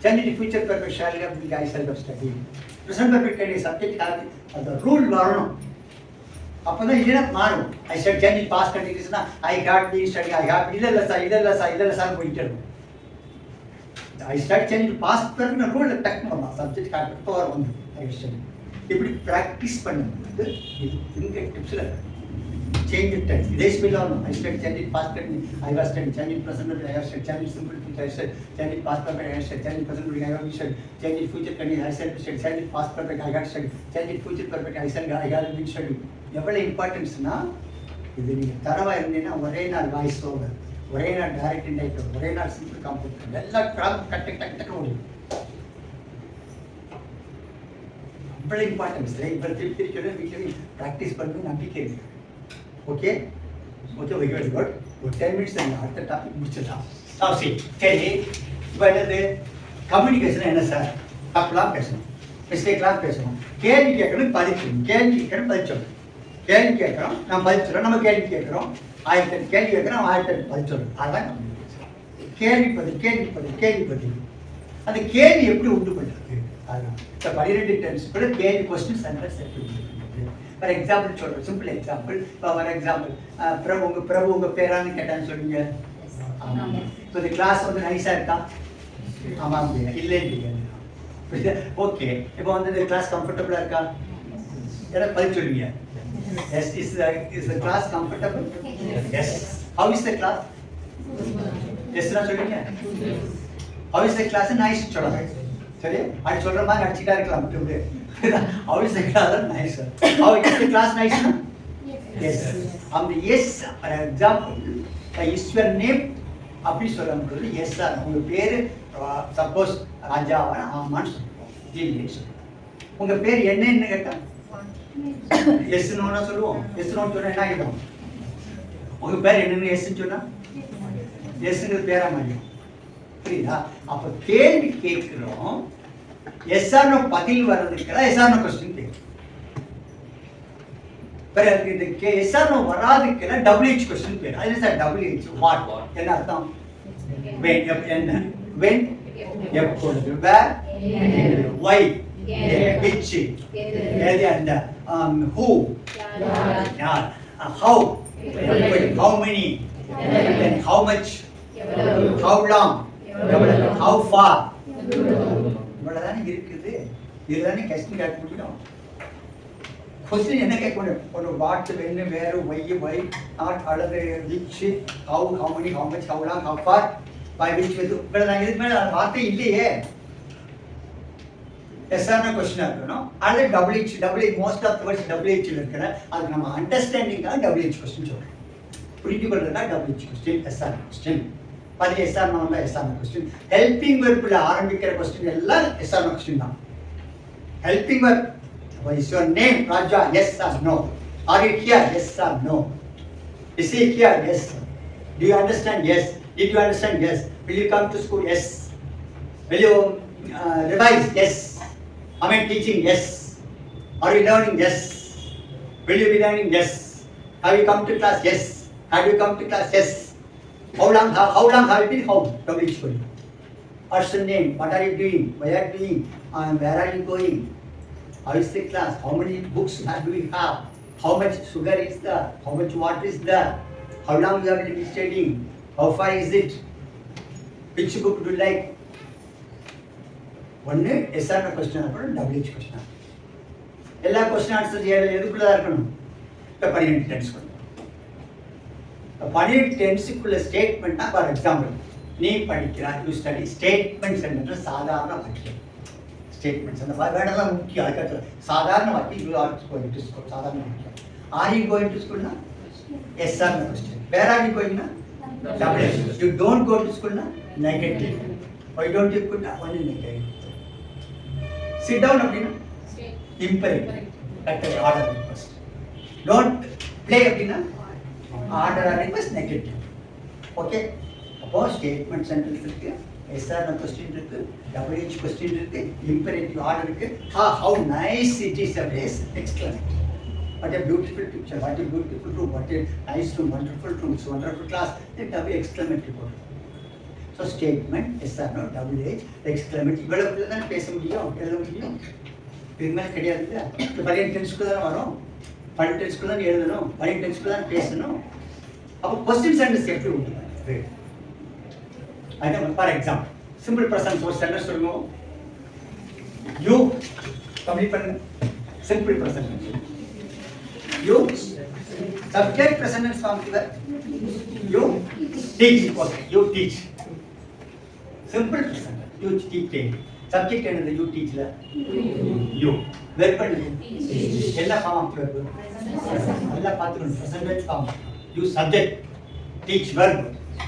Change to future perfect shall have will I shall have studied. Present perfect continuous subject have the rule வரணும். அப்பதான் இல்லைன்னா மாறும். I study change past கண்டினியூஸ்னா I got be study I have இல்ல sir போயிட்டே இருக்கும். I study change past பர்ஃபெக்ட்னா ரூல்ல டக் பண்ணலாம். சப்ஜெக்ட் காட் பவர் வந்து ஐ ஸ்டடி. இப்படி பிராக்டிஸ் பண்ணும்போது இது ஃபிங்கர் டிப்ஸ்ல சேஞ்ச் டென்ஸ் இதே ஸ்பீட் ஆகும். I study change past continuous I was study change present I have study change simple future I study change past perfect I study change present I have study change future continuous I study change past perfect I have study change future perfect I study I have been study. எவ்வளவு இம்பார்ட்டன்ஸ்னா இது நீங்கள் தரவாக இருந்தீங்கன்னா ஒரே நாள் voice over, ஒரே நாள் டைரக்ட் இன்டைரக்ட், ஒரே நாள் சிம்பிள் காம்பவுண்ட், எல்லா டக்கு முடியும். அவ்வளோ இம்பார்ட்டன்ஸ் இப்போ திருப்பி சொல்லி வீட்டில் ப்ராக்டிஸ் பண்ணி நம்பிக்கை இருக்கு. Okay okay very very good. ஒரு 10 minutes அடுத்த டாபிக் முடிச்சிடலாம். சரி இப்போ என்னது கம்யூனிகேஷன் என்ன சார்? தப்புலாம் பேசணும், மிஸ்டேக்லாம் பேசணும், கேள்வி கேட்கணும், பதில் சொல்லணும், கேள்வி கேட்கணும், பதில் சொல்லணும். கேள்வி கேட்குறோம், நம்ம பதில் சொல்கிறோம், நம்ம கேள்வி கேட்குறோம், 1008 கேள்வி கேட்குறோம், 1008 பதில் சொல்லணும். அதுதான் கம்யூனிகேஷன். கேள்வி பதில், கேள்வி பதில், கேள்வி பதில். அந்த கேள்வி எப்படி உண்டு பண்ணுறது? அதுதான் இந்த 12 டென்ஸ் கூட கேள்வி கொஸ்டின்ஸ் அண்ட் செட் பண்ணுறது. ஃபார் எக்ஸாம்பிள் சொல்கிறேன், சிம்பிள் எக்ஸாம்பிள். இப்போ ஃபார் எக்ஸாம்பிள் பிரபு உங்கள் பேரான்னு கேட்டான்னு சொல்லுங்க. இப்போ இந்த கிளாஸ் வந்து நைஸாக இருக்கா? ஆமாம் இல்லையா? இல்லைன்னு ஓகே. இப்போ வந்து இந்த கிளாஸ் கம்ஃபர்டபுளாக இருக்கா? எனக்கு பதில் சொல்லுங்க. Yes. Is the class comfortable? Yes. How is the class? எஸ்னா சொல்லுங்க. How is the class? Nice சொல்லலாம். சரி, அப்படி சொல்கிற மாதிரி நடிச்சுட்டா இருக்கலாம் மட்டும். How is the class? Nice. How is the class? Nice. Yes. அந்த yes for example is your name அப்படி சொல்லும்போது எஸ் சார் உங்கள் பேர் சப்போஸ் ராஜாவான ஆமான்னு சொல்லுவோம், இல்லைன்னு சொல்லுவோம். உங்கள் பேர் என்னன்னு கேட்டால் எஸ்ன்னு சொல்லுவோம். எஸ்ன்னு சொன்னால் என்ன ஆகிடும்? உங்கள் பேர் என்னன்னு எஸ்ன்னு சொன்னால் எஸ்ங்கிறது பேரா மாறிடும். புரியுதா? அப்போ கேள்வி கேட்குறோம், எஸ்ஆர்னோ பதில் வர்றதுக்கெல்லாம் எஸ்ஆர்னோ கொஸ்டின் கேட்கும். இந்த எஸ்ஆர்னோ வராதுக்கெல்லாம் WH கொஸ்டின் பேர். அது சார் WH வாட் என்ன அர்த்தம்? when என்ன when எப்பொழுது, where why which எது அந்த who யார், how how many then how much how long how far. இவ்வளவுதானே இருக்குது. இதுதானே கொஸ்டின் கேட்க முடியும். கொஸ்டின் என்ன கேட்க முடியும்? ஒரு வாட் வென்னு வேறு ஒய் ஒய் நாட் அல்லது which how how many how much how long how far by which whether. இவ்வளவுதான். இதுக்கு மேலே வார்த்தை இல்லையே. எஸ்ஆர்னா கொஸ்டினாக இருக்கணும். அல்லது WH most of the words WH இருக்கிற அதுக்கு நம்ம அண்டர்ஸ்டாண்டிங்காக WH கொஸ்டின் சொல்கிறோம். புரிஞ்சு கொள்றதுனா WH கொஸ்டின், எஸ்ஆர் கொஸ்டின். பதில் எஸ்ஆர்னா வந்தால் எஸ்ஆர்னா கொஸ்டின். ஹெல்பிங் வெர்பில் ஆரம்பிக்கிற கொஸ்டின் எல்லாம் எஸ்ஆர்னா கொஸ்டின் தான். Helping verb what is your name? Raja, yes or no? Are you here? Yes or no? Is he here? Yes. Do you understand? Yes. Did you understand? Yes. Will you come to school? Yes. Will you revise? Yes. Am I teaching? Yes. Are you learning? Yes. Will you be learning? Yes. Have you come to class? Yes. Have you come to class? Yes. How long have you been home? WH. What's your name? What are you doing? Why are you doing? Where are you going? How is the class? How many books do we have? How much sugar is there? How much water is there? How long you have been studying? How far is it? Which book do you like? One SR question and WH question. எல்லா question answer எதுக்குள்ள தான் இருக்கணும்? இப்போ 12 tense பண்ணணும். இப்போ 12 டென்ஸுக்குள்ள ஸ்டேட்மெண்ட்னா for example நீ படிக்கிறாய், you study. Statements என்ற சாதாரண வாக்கியம். ஸ்டேட்மெண்ட்ஸ் அந்த வேர்டெல்லாம் முக்கியம். அதுக்காக சாதாரண வாக்கியம் you are going to school, சாதாரண வாக்கியம். ஆர் யூ கோயிங் டு ஸ்கூல்னா yes or question. Where are you கோயிங்னா WH. You don't go to ஸ்கூல்னா negative. Why don't you good only negative. Sit down அப்படின்னா imperative. Correct order request. Don't play அப்படின்னா order or request negative. Okay. அப்போ statement sentence இருக்கு, yes or question இருக்கு, WH question இருக்கு, imperative order இருக்கு. How nice it is a place! Excellent. What a beautiful picture! What a beautiful room! What a nice room! Wonderful room! It's wonderful class. Then W exclamatory point. So statement SR no WH exclamatory. இவ்வளவு தான் பேச முடியும், எழுத முடியும். இதுக்கு மேலே கிடையாது இல்லையா? இப்போ 12 டென்ஸ்க்கு தான் வரும், 12 டென்ஸ்க்கு தான் எழுதணும், 12 டென்ஸ்க்கு தான் பேசணும். அப்போ கொஸ்டின் சென்டென்ஸ் எப்படி உண்டு? ஃபார் எக்ஸாம்பிள் சிம்பிள் ப்ரெசன்ட் ஒரு சென்டென்ஸ் சொல்லுங்க. யூ கம்ப்ளீட் பண்ணுங்க. Simple present you subject present form கிவர். You teach. Okay, you teach. Simple present you teach. Subject என்னது? யூ டீச்ல யூ. வெர்ப் என்ன ஃபார்ம் ஆஃப் வெர்ப்? நல்லா பார்த்துக்கணும். Present form use subject teach verb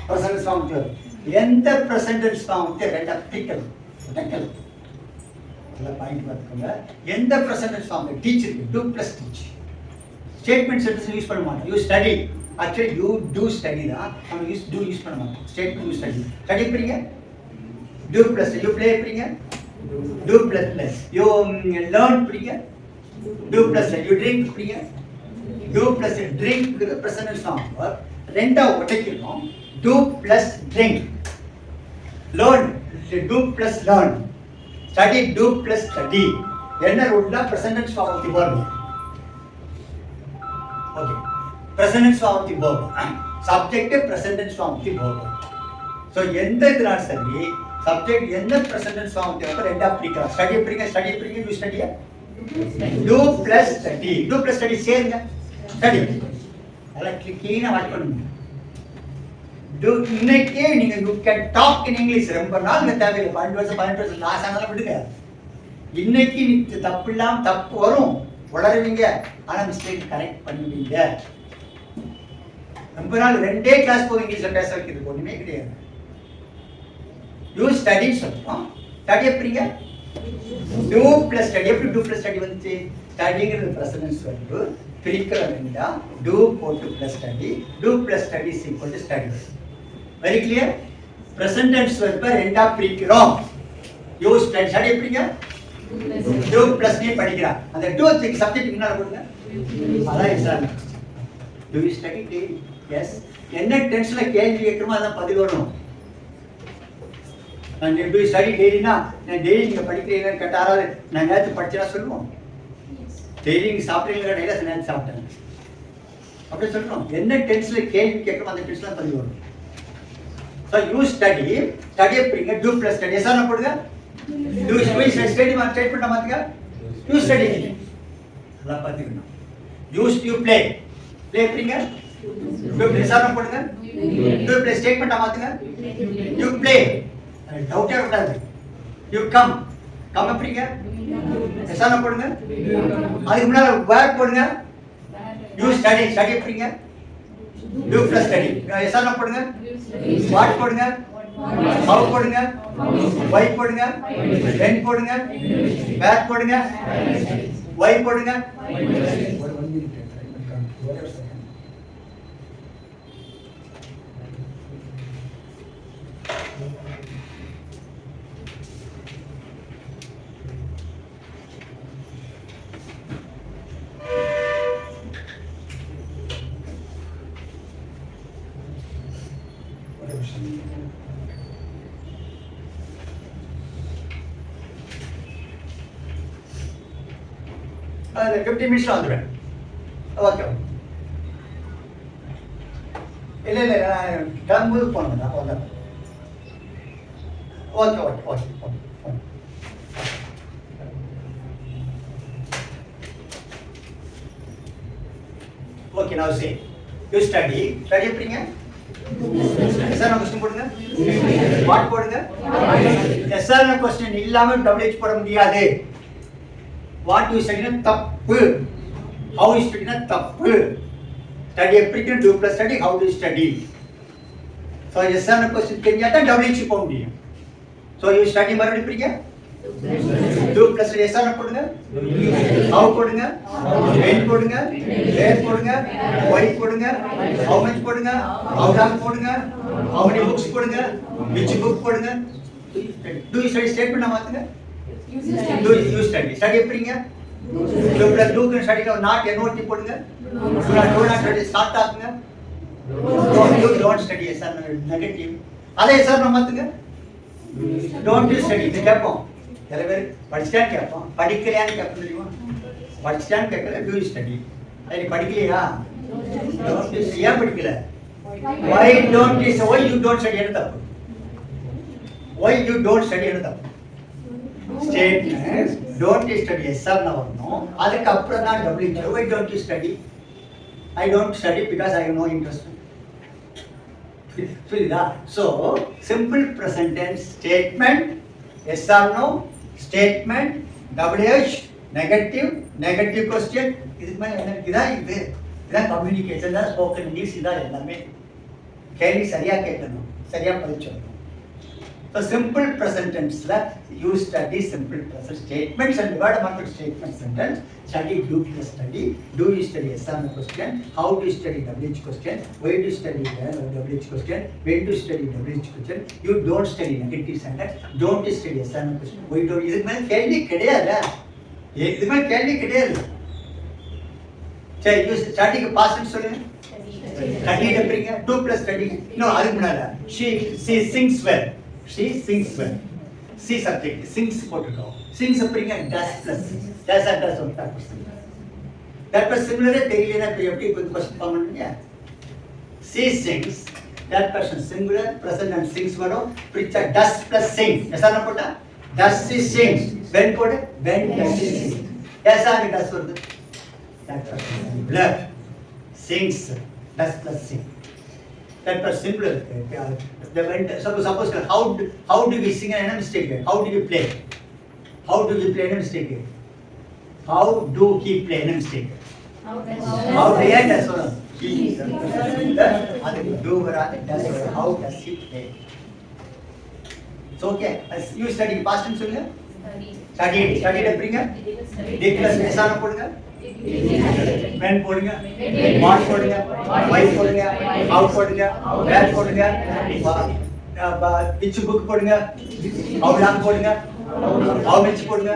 present form எந்த present form ரெண்டா பிரிக்கணும் உடைக்கணும். நல்லா பாயிண்ட் பார்த்துக்கோங்க. எந்த ப்ரெசன்ட் ஃபார்ம் டீச் இருக்கு do plus teach statement sentence use பண்ண மாட்டோம். You study actually you do study தான் நம்ம யூஸ் பண்ண மாட்டோம். ஸ்டேட்மெண்ட் யூ ஸ்டடி ஸ்டடி பிரிங்க டூ ப்ளஸ் யூ ப்ளே பிரிங்க do plus plus you learn பிரிங்க டூ ப்ளஸ் யூ ட்ரிங்க் பிரிங்க do plus drink present form ரெண்டா உடைக்கணும். Do plus drink learn do plus learn study do plus study என்ன ரூல்னா present form of the verb. Okay present form of the verb subject present form of the verb. So எந்த இதனால சரி subject எந்த present form of the verb ரெண்டா பிரிக்கலாம். study பிரிங்க you study do plus study சேருங்க study அதெல்லாம் கிளீனா watch பண்ணுங்க. do இன்னைக்கே நீங்க you can talk in English ரொம்ப நாள் தேவையில்லை. 12 வருஷம் லாஸ் ஆனாலும் விடுங்க. இன்னைக்கு நீங்க தப்பு வரும் உளறுவீங்க ஆனா மிஸ்டேக் கரெக்ட் பண்ணுவீங்க. ரொம்ப நாள் ரெண்டே கிளாஸ் போதும் இங்கிலீஷ்ல பேச வைக்கிறது ஒண்ணுமே கிடையாது. யூ ஸ்டடி சொல்றோம் ஸ்டடி எப்படிங்க டூ பிளஸ் ஸ்டடி எப்படி டூ பிளஸ் ஸ்டடி வந்துச்சு ஸ்டடிங்கிறது பிரசன்ஸ் வந்து பிரிக்கிற வேண்டா டூ போட்டு plus study do plus study is equal to study. Very clear. Present tense வெர்பை ரெண்டா பிரிக்கிறோம். யூ ஸ்டடி ஸ்டடி எப்படிங்க டூ பிளஸ் நீ படிக்கிறா அந்த டூ சப்ஜெக்ட் முன்னால போடுங்க. அதான் exam do you study daily yes என்ன டென்ஸ்ல கேள்வி கேட்கணுமோ அதான் பதில் வரணும். நான் டு யூ ஸ்டடி டெய்லினா நான் டெய்லி நீங்க படிக்கிறீங்கன்னு கேட்டாராவது நான் நேற்று படிச்சா சொல்லுவோம். டெய்லி நீங்க சாப்பிட்றீங்களா டெய்லி நேற்று சாப்பிட்டேன் அப்படி சொல்றோம். என்ன டென்ஸ்ல கேள்வி கேட்கணும் அந்த டென்ஸ்ல பதில் வரும். ஸோ யூ ஸ்டடி எப்படிங்க டூ பிளஸ் ஸ்டடி எஸ் ஆன போடுங்க. Do study statement மாத்துங்க. You study. நல்லா பாத்துக்கணும். You play எப்படிங்க? Do play சாரம் போடுங்க. Do play statement மாத்துங்க. You play. டவுட்டே வராது. You come எப்படிங்க? சாரம் போடுங்க. அதுக்கு முன்னால verb போடுங்க. You study எப்படிங்க? Do plus study. சாரம் போடுங்க. What போடுங்க. how போடுங்க why போடுங்க when போடுங்க where போடுங்க why போடுங்க. அது 15 மினிட்ஸ்ல வந்துடுவேன். ஓகே இல்லை கிளம்பும்போது போனேன் அப்போ வந்தேன். ஓகே ஓகே நான் சே யூ ஸ்டடி எப்படிங்க எஸ்ஆர் கொஸ்டின் போடுங்க. வாட் போடுங்க. எஸ்ஆர் கொஸ்டின் இல்லாம WH போட முடியாது. வாட் யூ ஸ்டடினா தப்பு. ஹவு யூ ஸ்டடினா தப்பு. ஸ்டடி எப்படிங்க do plus study how to study. So SR question தெரிஞ்சால் தான் WH போக முடியும். ஸோ யூ ஸ்டடி மறுபடியும் எப்படிங்க டூ பிளஸ் எஸ்ஆர் போடுங்க. ஹவு போடுங்க. வென் போடுங்க. வேர் போடுங்க. ஒய் போடுங்க. ஹவு மச் போடுங்க. ஹவு லாங் போடுங்க. ஹவு மெனி புக்ஸ் போடுங்க. விச் புக் போடுங்க. டூ யூ ஸ்டடி ஸ்டேட்மெண்ட் மாத்துங்க. யூ ஸ்டடி எப்படிங்க டூ பிளஸ் டூக்கு ஸ்டடில நாட் NOT போடுங்க. டூ நாட் ஸ்டடி ஸ்டார்ட் ஆகுங்க. Don't study SR negative. அதே எஸ்ஆர் மாத்துங்க. டோன்ட் யூ ஸ்டடி இது கேட்போம். சில பேர் படிச்சுட்டான்னு கேட்போம். படிக்கலையான்னு கேட்போம் தெரியுமா. படிச்சுட்டான்னு கேட்கல டூ யூ ஸ்டடி. அது படிக்கலையா ஏன் படிக்கல. why don't you don't study என்ன தப்பு. why you don't study என்ன தப்பு. Statement don't you study SR நான் வரணும். அதுக்கு அப்புறம் தான் WH. why don't you study. I don't study because I have no interest. புரியுதா. so simple present tense statement yes or no statement WH negative negative question. இதுக்கு மேலே என்ன இதான் கம்யூனிகேஷன் தான், ஸ்போக்கன் இங்கிலீஷ் இதான் எல்லாமே. கேள்வி சரியா கேட்கணும், சரியா பதில் சொல்லணும். So simple present tenseல you study simple present statements and word market statement sentence. Study, do plus study. Do you study SRM question? How do you study WH question? Why do you study WH question? When do you study WH question? You don't study negative sentence. Don't you study SRM question? Why don't? இதுக்கு மேல கேள்வி கிடையாது. இதுக்கு மேல கேள்வி கிடையாது. சரி, you study க்கு past tense சொல்லுங்க. Study அப்படிங்க 2 plus study. No, அதுக்கு முன்னால she sings well. She sings well. C subject sings போட்டுட்டோம். Sings அப்படிங்க does plus does or does of that person. That person similar தெரியலனா எப்படி क्वेश्चन பண்ணுவீங்க? She sings, that person singular present and sings வரும். பிரிச்சா does plus sing. எசான போட்டா does she sings. when போடு when does she sing. எசான does வருது. That person singular sings does plus sing. That was simpler. Suppose how do we sing and mistake? How do we play? How do we play and mistake? How do he play and mistake? How do he does one? He do does how does he play? It's okay. As you study past tense சொல்லுங்க. Studied அப்படிங்க. did plus எசான போடுங்க. when போடுங்க, what போடுங்க, why போடுங்க, how போடுங்க, where போடுங்க, which book போடுங்க, how long போடுங்க, how much போடுங்க,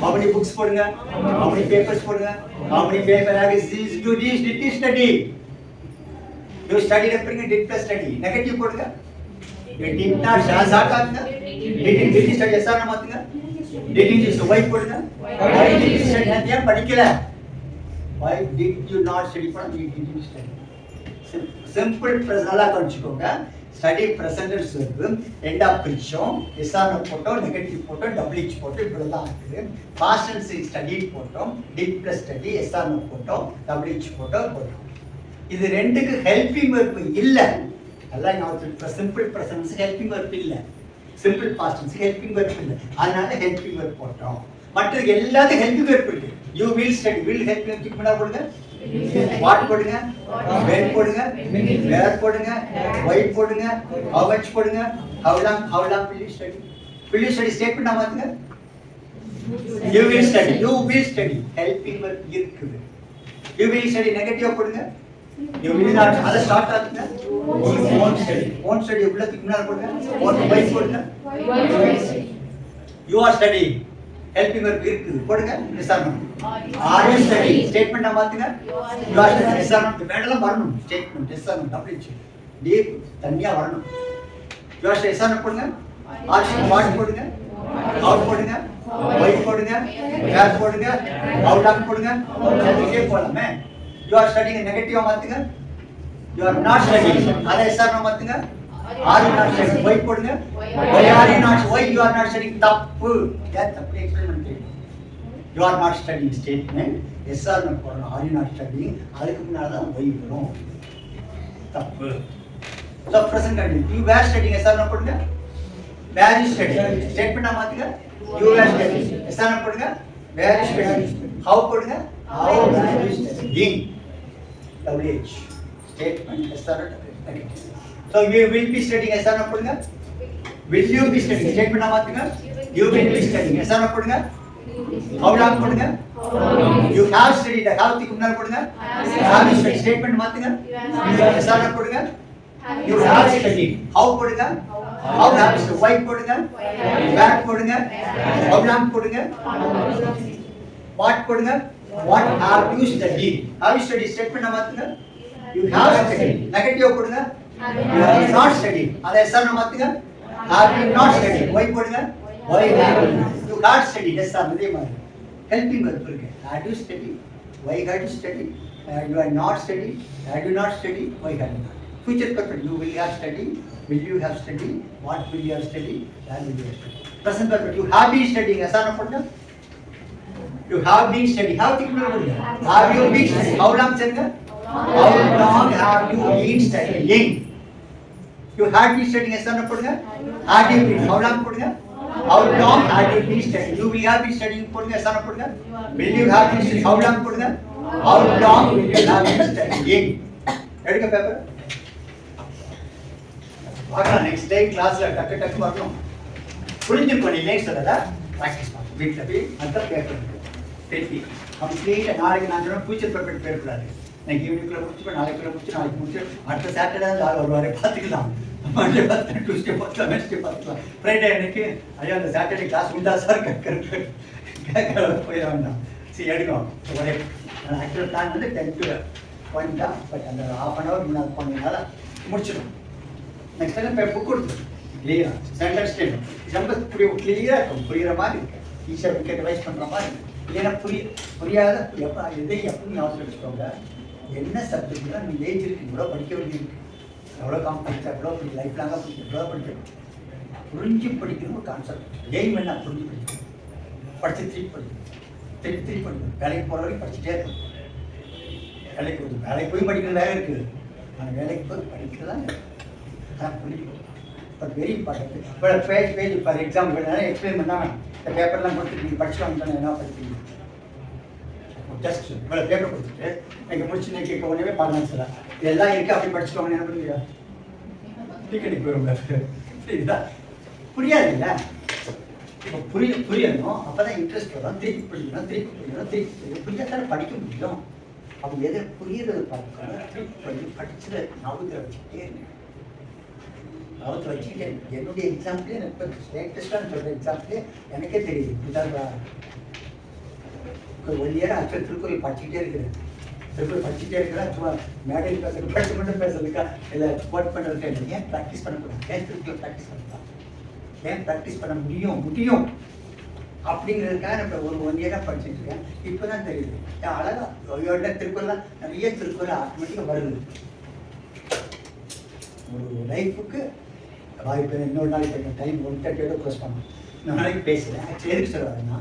how many books போடுங்க, how many papers போடுங்க, how many paper is to this did you study. You studied அப்படிங்க did plus study. negative போடுங்க. did not ஷார்ட் ஆகுங்க. did you study SR மாத்துங்க. did you so why போடுங்க. why did you study ஏன் படிக்கல. why did you not study for did you study. simple present நல்லா கவனிச்சுக்கோங்க. study present tense verb end up பிரிச்சோம். Yes or போட்டோம், negative போட்டோம், WH போட்டோம், இப்படிதான் இருக்குது. past tense studied போட்டோம், did plus study எஸ்ஆர் போட்டோம், WH போட்டோம். இது ரெண்டுக்கு ஹெல்பிங் verb இல்ல. நல்லா நான் simple present tense helping verb இல்ல. simple past tense helping verb இல்ல. அதனால ஹெல்பிங் verb போட்டோம். மற்ற எல்லாத்துக்கும் ஹெல்பிங் verb இருக்கு. you will study will help you kick பண்ணா போடுங்க. what போடுங்க, when போடுங்க, where போடுங்க, why போடுங்க, how much போடுங்க, how long will you study statement மாத்துங்க. you will study helping verb இருக்குது. you will study நெகட்டிவ் போடுங்க. you will not அத ஸ்டார்ட் ஆகுங்க. won't study உள்ள கிக் பண்ணா போடுங்க. why போடுங்க. you are studying helping verb இருக்குது போடுங்க. SR are you studying statement மாத்துங்க. you are studying எஸ்ஆர் மேடலாம் வரணும். ஸ்டேட்மென்ட் எஸ்ஆர் WH டீப் தனியா வரணும். you are studying எஸ்ஆர் போடுங்க. are you what போடுங்க. how போடுங்க. why போடுங்க. where போடுங்க. how long போடுங்க. அப்படியே போலாமே. you are studying நெகட்டிவ் மாத்துங்க. you are not studying அத எஸ்ஆர் மாத்துங்க. are you not studying why போடுங்க. why are you not why you are not studying தப்பு. ஏன் தப்பு எக்ஸ்பிளைன் பண்ணுங்க. you are not studying statement SR போடணும். are you not studying அதுக்கு முன்னால தான் why வரும். தப்பு. so present continuous you were studying SR போடுங்க. where you studying ஸ்டேட்மென்ட் மாத்துங்க. you were studying எஸ்ஆர் போடுங்க. where you studying how போடுங்க. how were you studying WH statement SR so you will be studying SR போடுங்க. will you be studying statement மாத்துங்க. you will be studying SR போடுங்க. how long போடுங்க. you have studied have க்கு முன்னால போடுங்க. have you studied statement மாத்துங்க. SR போடுங்க. you have studied how போடுங்க. how have you why போடுங்க. where போடுங்க. how long போடுங்க. what போடுங்க. what have you studied have you studied statement மாத்துங்க. you have studied நெகட்டிவ் போடுங்க. you have not studied அத எஸ்ஆர் மாத்துங்க. have you not studied why போடுங்க. why have you not studied SR இதே மாதிரி helping verb இருக்கு. had you studied why had you studied you are not studied had you not studied why had you not. future perfect you will have studied will you have studied what will you have studied where will you have studied. present perfect you have been studying SR போடுங்க. you have been studying how க்கு முன்னால போடுங்க. have you been studying how long சொல்லுங்க. how long have you been studying. you had been studying SR போடுங்க. had you been how long போடுங்க. How long have you been studying? You will have been studying போடுங்க S ஆன போடுங்க. Will you have been studying? How long போடுங்க. How long will you have been studying? எடுங்க paper. பார்க்கலாம் next day கிளாஸ்ல டக்கு வரணும். புரிஞ்சுக்கணும் நீ நெக்ஸ்ட் அதா பிராக்டீஸ் பண்ணு. வீட்ல போய் அந்த பேப்பர் திருப்பி கம்ப்ளீட்டா நாளைக்கு நான் சொன்ன ஃபியூச்சர் பேப்பர் பேப்பர் நான் ஈவினிங்குள்ள முடிச்சு நாளைக்கு முடிச்சு அடுத்த சாட்டர்டே தான் வருவாரு பார்த்துக்கலாம். மண்டே பார்த்து டியூஸ்டே பார்த்துக்கலாம் வென்ஸ்டே பார்த்துக்கலாம். ஃப்ரைடே அன்னைக்கு ஐயா அந்த சாட்டர்டே கிளாஸ் உண்டா சார் கேட்க போயிட வேண்டாம். சரி எடுக்கும் ஒரே ஆக்சுவல் பிளான் வந்து 10 to 1 தான். பட் அந்த ½ an hour முன்னாடி போனதுனால முடிச்சிடும். நெக்ஸ்ட் டைம் புக் கொடுத்து கிளியரா சென்டென்ஸ் ஸ்டேட்மெண்ட் ரொம்ப கிளியரா இருக்கும். புரியுற மாதிரி இருக்கு. டீச்சர் விக்கெட் வைஸ் பண்ற மாதிரி இருக்கு. இல்லைன்னா புரியாத எதை எப்பவும் ஞாபகம் வச்சுக்கோங்க. என்ன சப்ஜெக்ட்னா நீங்கள் ஏஜ் இருக்கு இவ்வளோ படிக்க வேண்டியிருக்கு. எவ்வளோ காம்படிஷன் எவ்வளோ லைஃப் லாங்காக எவ்வளோ படிக்கணும். புரிஞ்சு படிக்கணும் ஒரு கான்செப்ட். எய்ம் என்ன புரிஞ்சு படிக்கணும். படித்து திருப்பி படிக்கணும். வேலைக்கு போகிற வரைக்கும் படிச்சுட்டே இருக்கணும். வேலைக்கு போய் படிக்கிற வேலை இருக்குது. ஆனால் வேலைக்கு போய் படிக்கிறதான் புரிஞ்சுக்கணும். But very important. இப்போ பேஜ் ஃபார் எக்ஸாம்பிள் எக்ஸ்பிளைன் பண்ணாமல் இந்த பேப்பர்லாம் கொடுத்துட்டு நீங்கள் படிச்சுட்டு வந்தோன்னா என்ன படிப்பீங்க. ஜஸ்ட் இவ்வளோ பேப்பர் கொடுத்துட்டு நீங்கள் முடிச்சு நீங்கள் கேட்க உடனே பாருங்க சார் இதெல்லாம் இருக்குது அப்படி படிச்சுக்கோங்க என்ன பண்ணுவீங்க. டிக்கெட்டுக்கு போயிருங்க. புரியுதா? புரியாது இல்லை. இப்போ புரியணும். அப்போ தான் இன்ட்ரெஸ்ட் வரும். திருப்பி படிக்கணும். புரியாதான படிக்க முடியும். அப்போ எதை புரியுறது பார்க்கணும். திருப்பி படிச்சதை ஞாபகத்தில் வச்சுக்கிட்டே இருங்க. ஞாபகத்தில் வச்சுக்கிட்டே என்னுடைய எக்ஸாம்பிளே இப்போ லேட்டஸ்டான சொல்கிற எக்ஸாம்பிளே எனக்கே தெரியுது. இப்படிதான் ஒரு இயர் ஆக்சுவல் திருக்குறள் படிச்சுக்கிட்டே இருக்கிறேன். சும்மா மேடையில் பேசுறது படிச்சு மட்டும் பேசுறதுக்கா இல்லை ஒர்க் பண்ணுறதுக்கா ஏன் ப்ராக்டிஸ் பண்ணக்கூடாது. ஏன் திருக்குறள் ப்ராக்டிஸ் பண்ணலாம். ஏன் ப்ராக்டிஸ் பண்ண முடியும் அப்படிங்கிறதுக்காக நான் இப்போ ஒரு 1 இயராக படிச்சுட்டு இருக்கேன். இப்போ தான் தெரியுது அழகாக திருக்குறள் நிறைய திருக்குறள் ஆட்டோமேட்டிக்காக வருது. ஒரு லைஃபுக்கு வாய்ப்பு. இன்னொரு நாளைக்கு டைம் 1:30 க்ளோஸ் பண்ணணும். இன்னொரு நாளைக்கு பேசுகிறேன். ஆக்சுவலி எதுக்கு சொல்லுவாருன்னா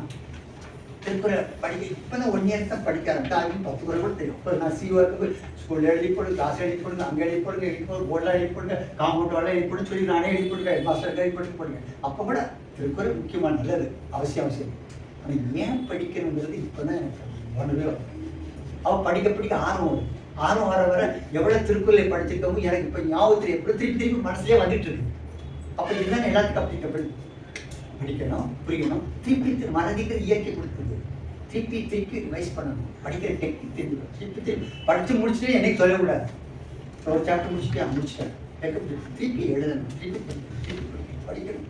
திருக்குறள் படிக்க இப்போ தான் 1 இயர் தான் படிக்க ஆரம்பிச்சா. அதுவும் 10 குறள் கூட தெரியும். இப்போ நான் சிஓக்கு ஸ்கூலில் எழுதி போடுங்க, கிளாஸ் எழுதி போடுங்க, அங்கே எழுதி போடுங்க, போர்டெலாம் எழுதி போடுங்க, காம்பவுண்ட் வாழ எழுதி போடுன்னு சொல்லி நானே எழுதி போடுங்க, மாஸ்டருக்கு எழுதி போடுங்க. அப்போ கூட திருக்குறள் முக்கியமான நல்லது அவசியம். ஆனால் ஏன் படிக்கணுங்கிறது இப்போ தான் எனக்கு ஒன்றுமே அவள் படிக்க ஆர்வம் வர எவ்வளோ திருக்குறளை படிச்சிருக்கவும் எனக்கு இப்போ ஞாபகத்தில் எப்படி திருப்பி மனசுலேயே வந்துட்டு இருக்கு. அப்போ இதுதான் எல்லாத்துக்கும் அப்ளிகபிள். படிக்கணும், புரியணும், திருப்பி மனதிற்கு இயற்கை கொடுக்குது. திருப்பி ரிவைஸ் பண்ணணும். படிக்கிற டெக்னிக் தெரிஞ்சுக்கணும். திருப்பி படித்து முடிச்சுட்டு என்னைக்கு சொல்லக்கூடாது. ஒரு சாப்டர் முடிச்சிட்டேன் திருப்பி எழுதணும். திருப்பி படிக்கணும்.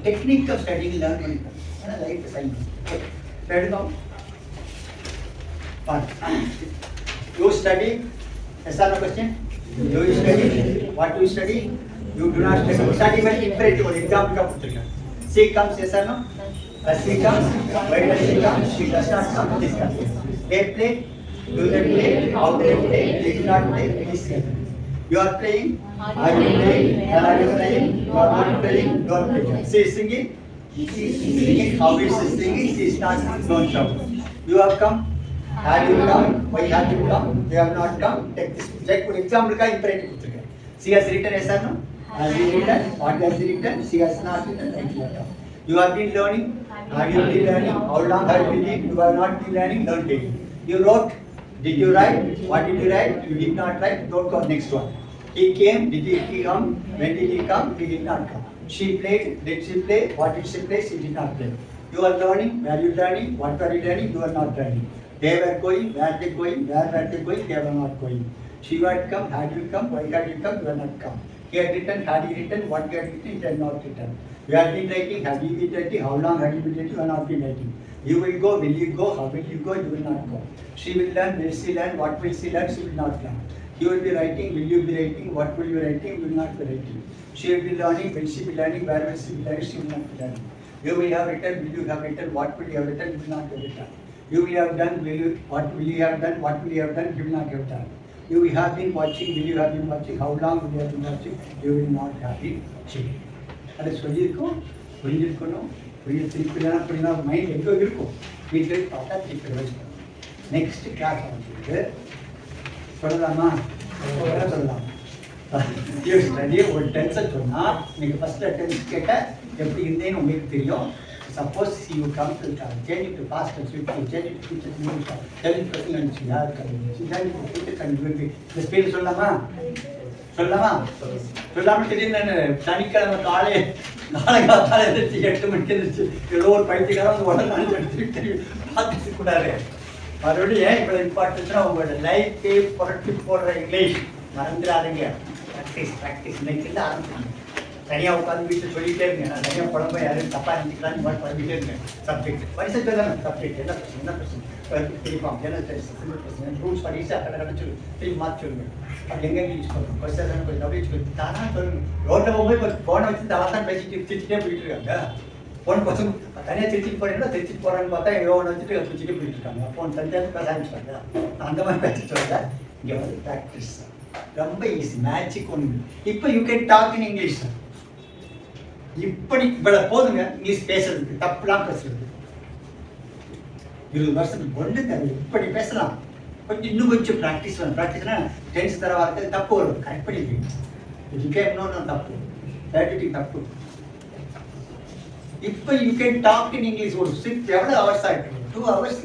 டெக்னிக் ஆஃப் ஸ்டடிங் லேர்ன் பண்ணிக்கணும். ஏன்னா லைஃப் சைன்ஸ் எடுத்தோம். You study. Yes or no question? Do you study? What do you study? You do not study. Study very imperative. Example का पुत्र. C comes. Yes or no? C comes. Why does she come? She does not come. This comes. They play. Do they play? How they play? They do not play. Please say. You are playing. Are you playing? Are you playing? You are not playing. Don't play. She is singing. She is singing. How is she singing? She is not. Don't shout. You have come. Have you come? Why have you come? They have not come. Take this. Check for example का imperative पुत्र. She has written. Yes or no? Has he written? What has he written? She has not written. Thank you. You have been learning. Have you been learning? How long have you been learning? You have not been learning. Don't take it. You wrote. Did you write? What did you write? You did not write. Don't go next one. He came. Did he come? When did he come? He did not come. She played. Did she play? What did she play? She did not play. You are learning. Were you learning? What were you learning? You are not learning. They were going. Where they going? Where were they going? They were not going. She had come. Had you come? Why had you come? You are not come. He had written. Had he written? What he had written? He had not written. You have been writing. Have you been writing? How long have you been writing? You have not been writing. You will go. Will you go? How will you go? You will not go. She will learn. Will she learn? What will she learn? She will not learn. You will be writing. Will you be writing? What will you writing? You will not be writing. She will be learning. Will she be learning? Where will she be learning? She will not be learning. You will have written. Will you have written? What will you have written? You will not have written. You will have done. What will you have done? What will you have done? You will not have done. You will have been watching. Will you have been watching? How long will you have been watching? You will not have been watching. அது சொல்லியிருக்கோம். புரிஞ்சிருக்கணும். புரியுதுனா mind எங்கே இருக்கும். வீட்டில் பார்த்தா திருப்பி வச்சுக்கணும். Next class வந்து சொல்லலாமா? சொல்லலாம். யூ ஸ்டடி ஒரு டென்ஸை சொன்னால் நீங்கள் ஃபஸ்ட்டில் டென்ஸ் கேட்ட எப்படி இருந்தேன்னு உங்களுக்கு தெரியும். Suppose you come to change to past change to future change present and change to future and இந்த ஸ்பீடு சொல்லலாமா? சொல்லாமல் திடீர்னு சனிக்கிழமை காலங்காத்தால எழுந்திரிச்சு 8 மணிக்கு எழுந்திரிச்சு ஏதோ ஒரு பைத்தியக்காரன் உடனே எடுத்துக்கிட்டு பார்த்துக்க கூடாது. மறுபடியும் ஏன் இப்போ இம்பார்ட்டன்ஸ்னா உங்களோட லைஃபே புரட்டி போடுற இங்கிலீஷ் மறந்துடாதீங்க. ப்ராக்டிஸ் இன்னைக்கு தான் ஆரம்பிச்சாங்க. தனியாக உட்காந்து வீட்டில் சொல்லிகிட்டே இருங்க. நான் தனியாக குழம்பு யாரும் தப்பாக இருந்துக்கலான்னு பண்ணிக்கிட்டே இருங்க. சப்ஜெக்ட் வரிசை தானே சப்ஜெக்ட் என்ன பிரச்சனை தெரியுப்பாங்க. என்ன சிம்பிள் பிரச்சனை ரூல்ஸ் படிச்சு கடை சொல்லு திரும்பி மாற்றி சொல்லுங்க. அப்படி எங்கே யூஸ் பண்ணுங்க கொஸ்டின் கொஞ்சம் அப்படியே சொல்லி தானா சொல்லுங்க. ரோட்டில் போகும்போது இப்போ ஃபோனை வச்சு தவா தான் பேசிட்டு சிரிச்சுட்டே போயிட்டு இருக்காங்க. ஃபோன் பசங்க தனியாக திருச்சிட்டு போகிறீங்கன்னா திருச்சிட்டு போகிறான்னு பார்த்தா எவ்வளோ ஒன்று வச்சுட்டு பிடிச்சிட்டு போயிட்டு இருக்காங்க. ஃபோன் தனியாக பேச ஆரம்பிச்சிட்டாங்க. அந்த மாதிரி பேச சொல்லுங்க. இங்கே வந்து ப்ராக்டிஸ் ரொம்ப ஈஸி மேஜிக் ஒன்று. இப்போ you can talk in English. இப்படி இவ்வளோ போதுங்க இங்கிலீஷ் பேசுறதுக்கு, தப்புலாம் பேசுறது 20 வருஷத்துக்கு ஒன்று தேவை. இப்படி பேசலாம். கொஞ்சம் இன்னும் கொஞ்சம் ப்ராக்டிஸ் வேணும். ப்ராக்டிஸ்னா டென்ஸ் தர வார்த்தை தப்பு வரும், கரெக்ட் பண்ணிடுவீங்க. இன்னொன்று தப்பு 30 தப்பு. இப்போ you can talk in English. ஒரு 6 எவ்வளோ ஹவர்ஸ் ஆகிட்டு 2 ஹவர்ஸ்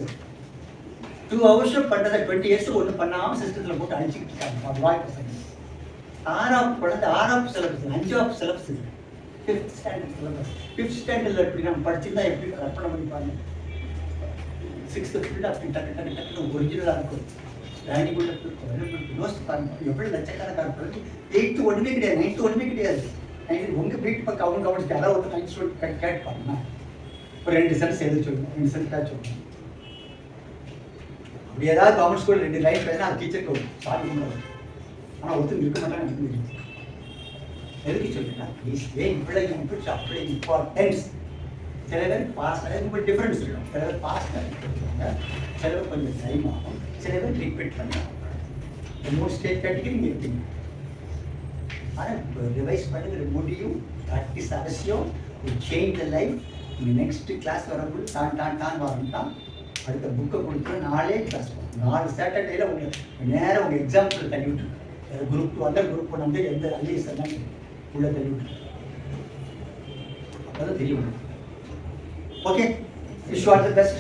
2 ஹவர்ஸ் பண்ணுறதை 20 இயர்ஸ் ஒன்றும் பண்ணாமல் சிஸ்டத்தில் போட்டு அழிச்சிக்கிட்டு இருக்காங்க. வாய்ப்பு சரி 6ஆம் குழந்தை 6ஆம் சிலபஸ் 5ஆம் syllabus 5th standard syllabus 5th ஸ்டாண்டர்டில் எப்படி நம்ம படிச்சிருந்தா எப்படி கற்பனை பண்ணிப்பாங்க. 6th ஃபுல்லாக அப்படி டக்கு ஒரிஜினலாக இருக்கும். டைனிங் உள்ள யோசிச்சு பாருங்க எவ்வளோ லட்சக்கணக்கான பிள்ளைங்க 8th ஒன்றுமே கிடையாது, 9th ஒன்றுமே கிடையாது. உங்கள் வீட்டு பக்கம் அவங்க கவனிச்சு யாராவது ஒரு 9th ஸ்டூடெண்ட் கேட்பாங்க. ஒரு 2 சென்ஸ் எழுத சொல்லுங்க, 2 சென்ஸ் கேட்க சொல்லுங்க. அப்படி ஏதாவது கவர்மெண்ட் ஸ்கூல் 2 லைஃப் பேசினா அது டீச்சருக்கு ஒரு சாதி பண்ணுவாங்க. ஆனால் ஒருத்தர் இருக்க மாட்டாங்க. எனக்கு எதுக்கு சொல்லுங்க ப்ளீஸ் ஏன் இவ்வளோ இம்ப்ரூவ்ஸ் அப்படி இம்பார்ட்டன்ஸ். சில பேர் பாஸ் ரொம்ப டிஃப்ரென்ஸ் இருக்கும். சில பேர் பாஸ் பண்ணிடுவாங்க, சில பேர் கொஞ்சம் டைம் ஆகும், சில பேர் ரிப்பீட் பண்ணுவாங்க. 3 ஸ்டேஜ் கேட்டகரி நீங்கள் இருப்பீங்க. ஆனால் ரிவைஸ் பண்ணுறது முடியும். ப்ராக்டிஸ் அவசியம். Change the life. நீங்கள் நெக்ஸ்ட் கிளாஸ் வரும்போது தான் வரணும். அடுத்த புக்கை கொடுத்து 4 கிளாஸ் வரும். 4 சாட்டர்டேயில் உங்களுக்கு நேரம் உங்கள் எக்ஸாம்பிள் தள்ளி விட்டுருக்கு. குரூப் 2 அந்த குரூப் 1 வந்து எந்த ஐஏஎஸ் எல்லாம் உள்ள தள்ளி விட்டுருக்கு. அப்போ தான் தெரியும். Okay, wish you all the best.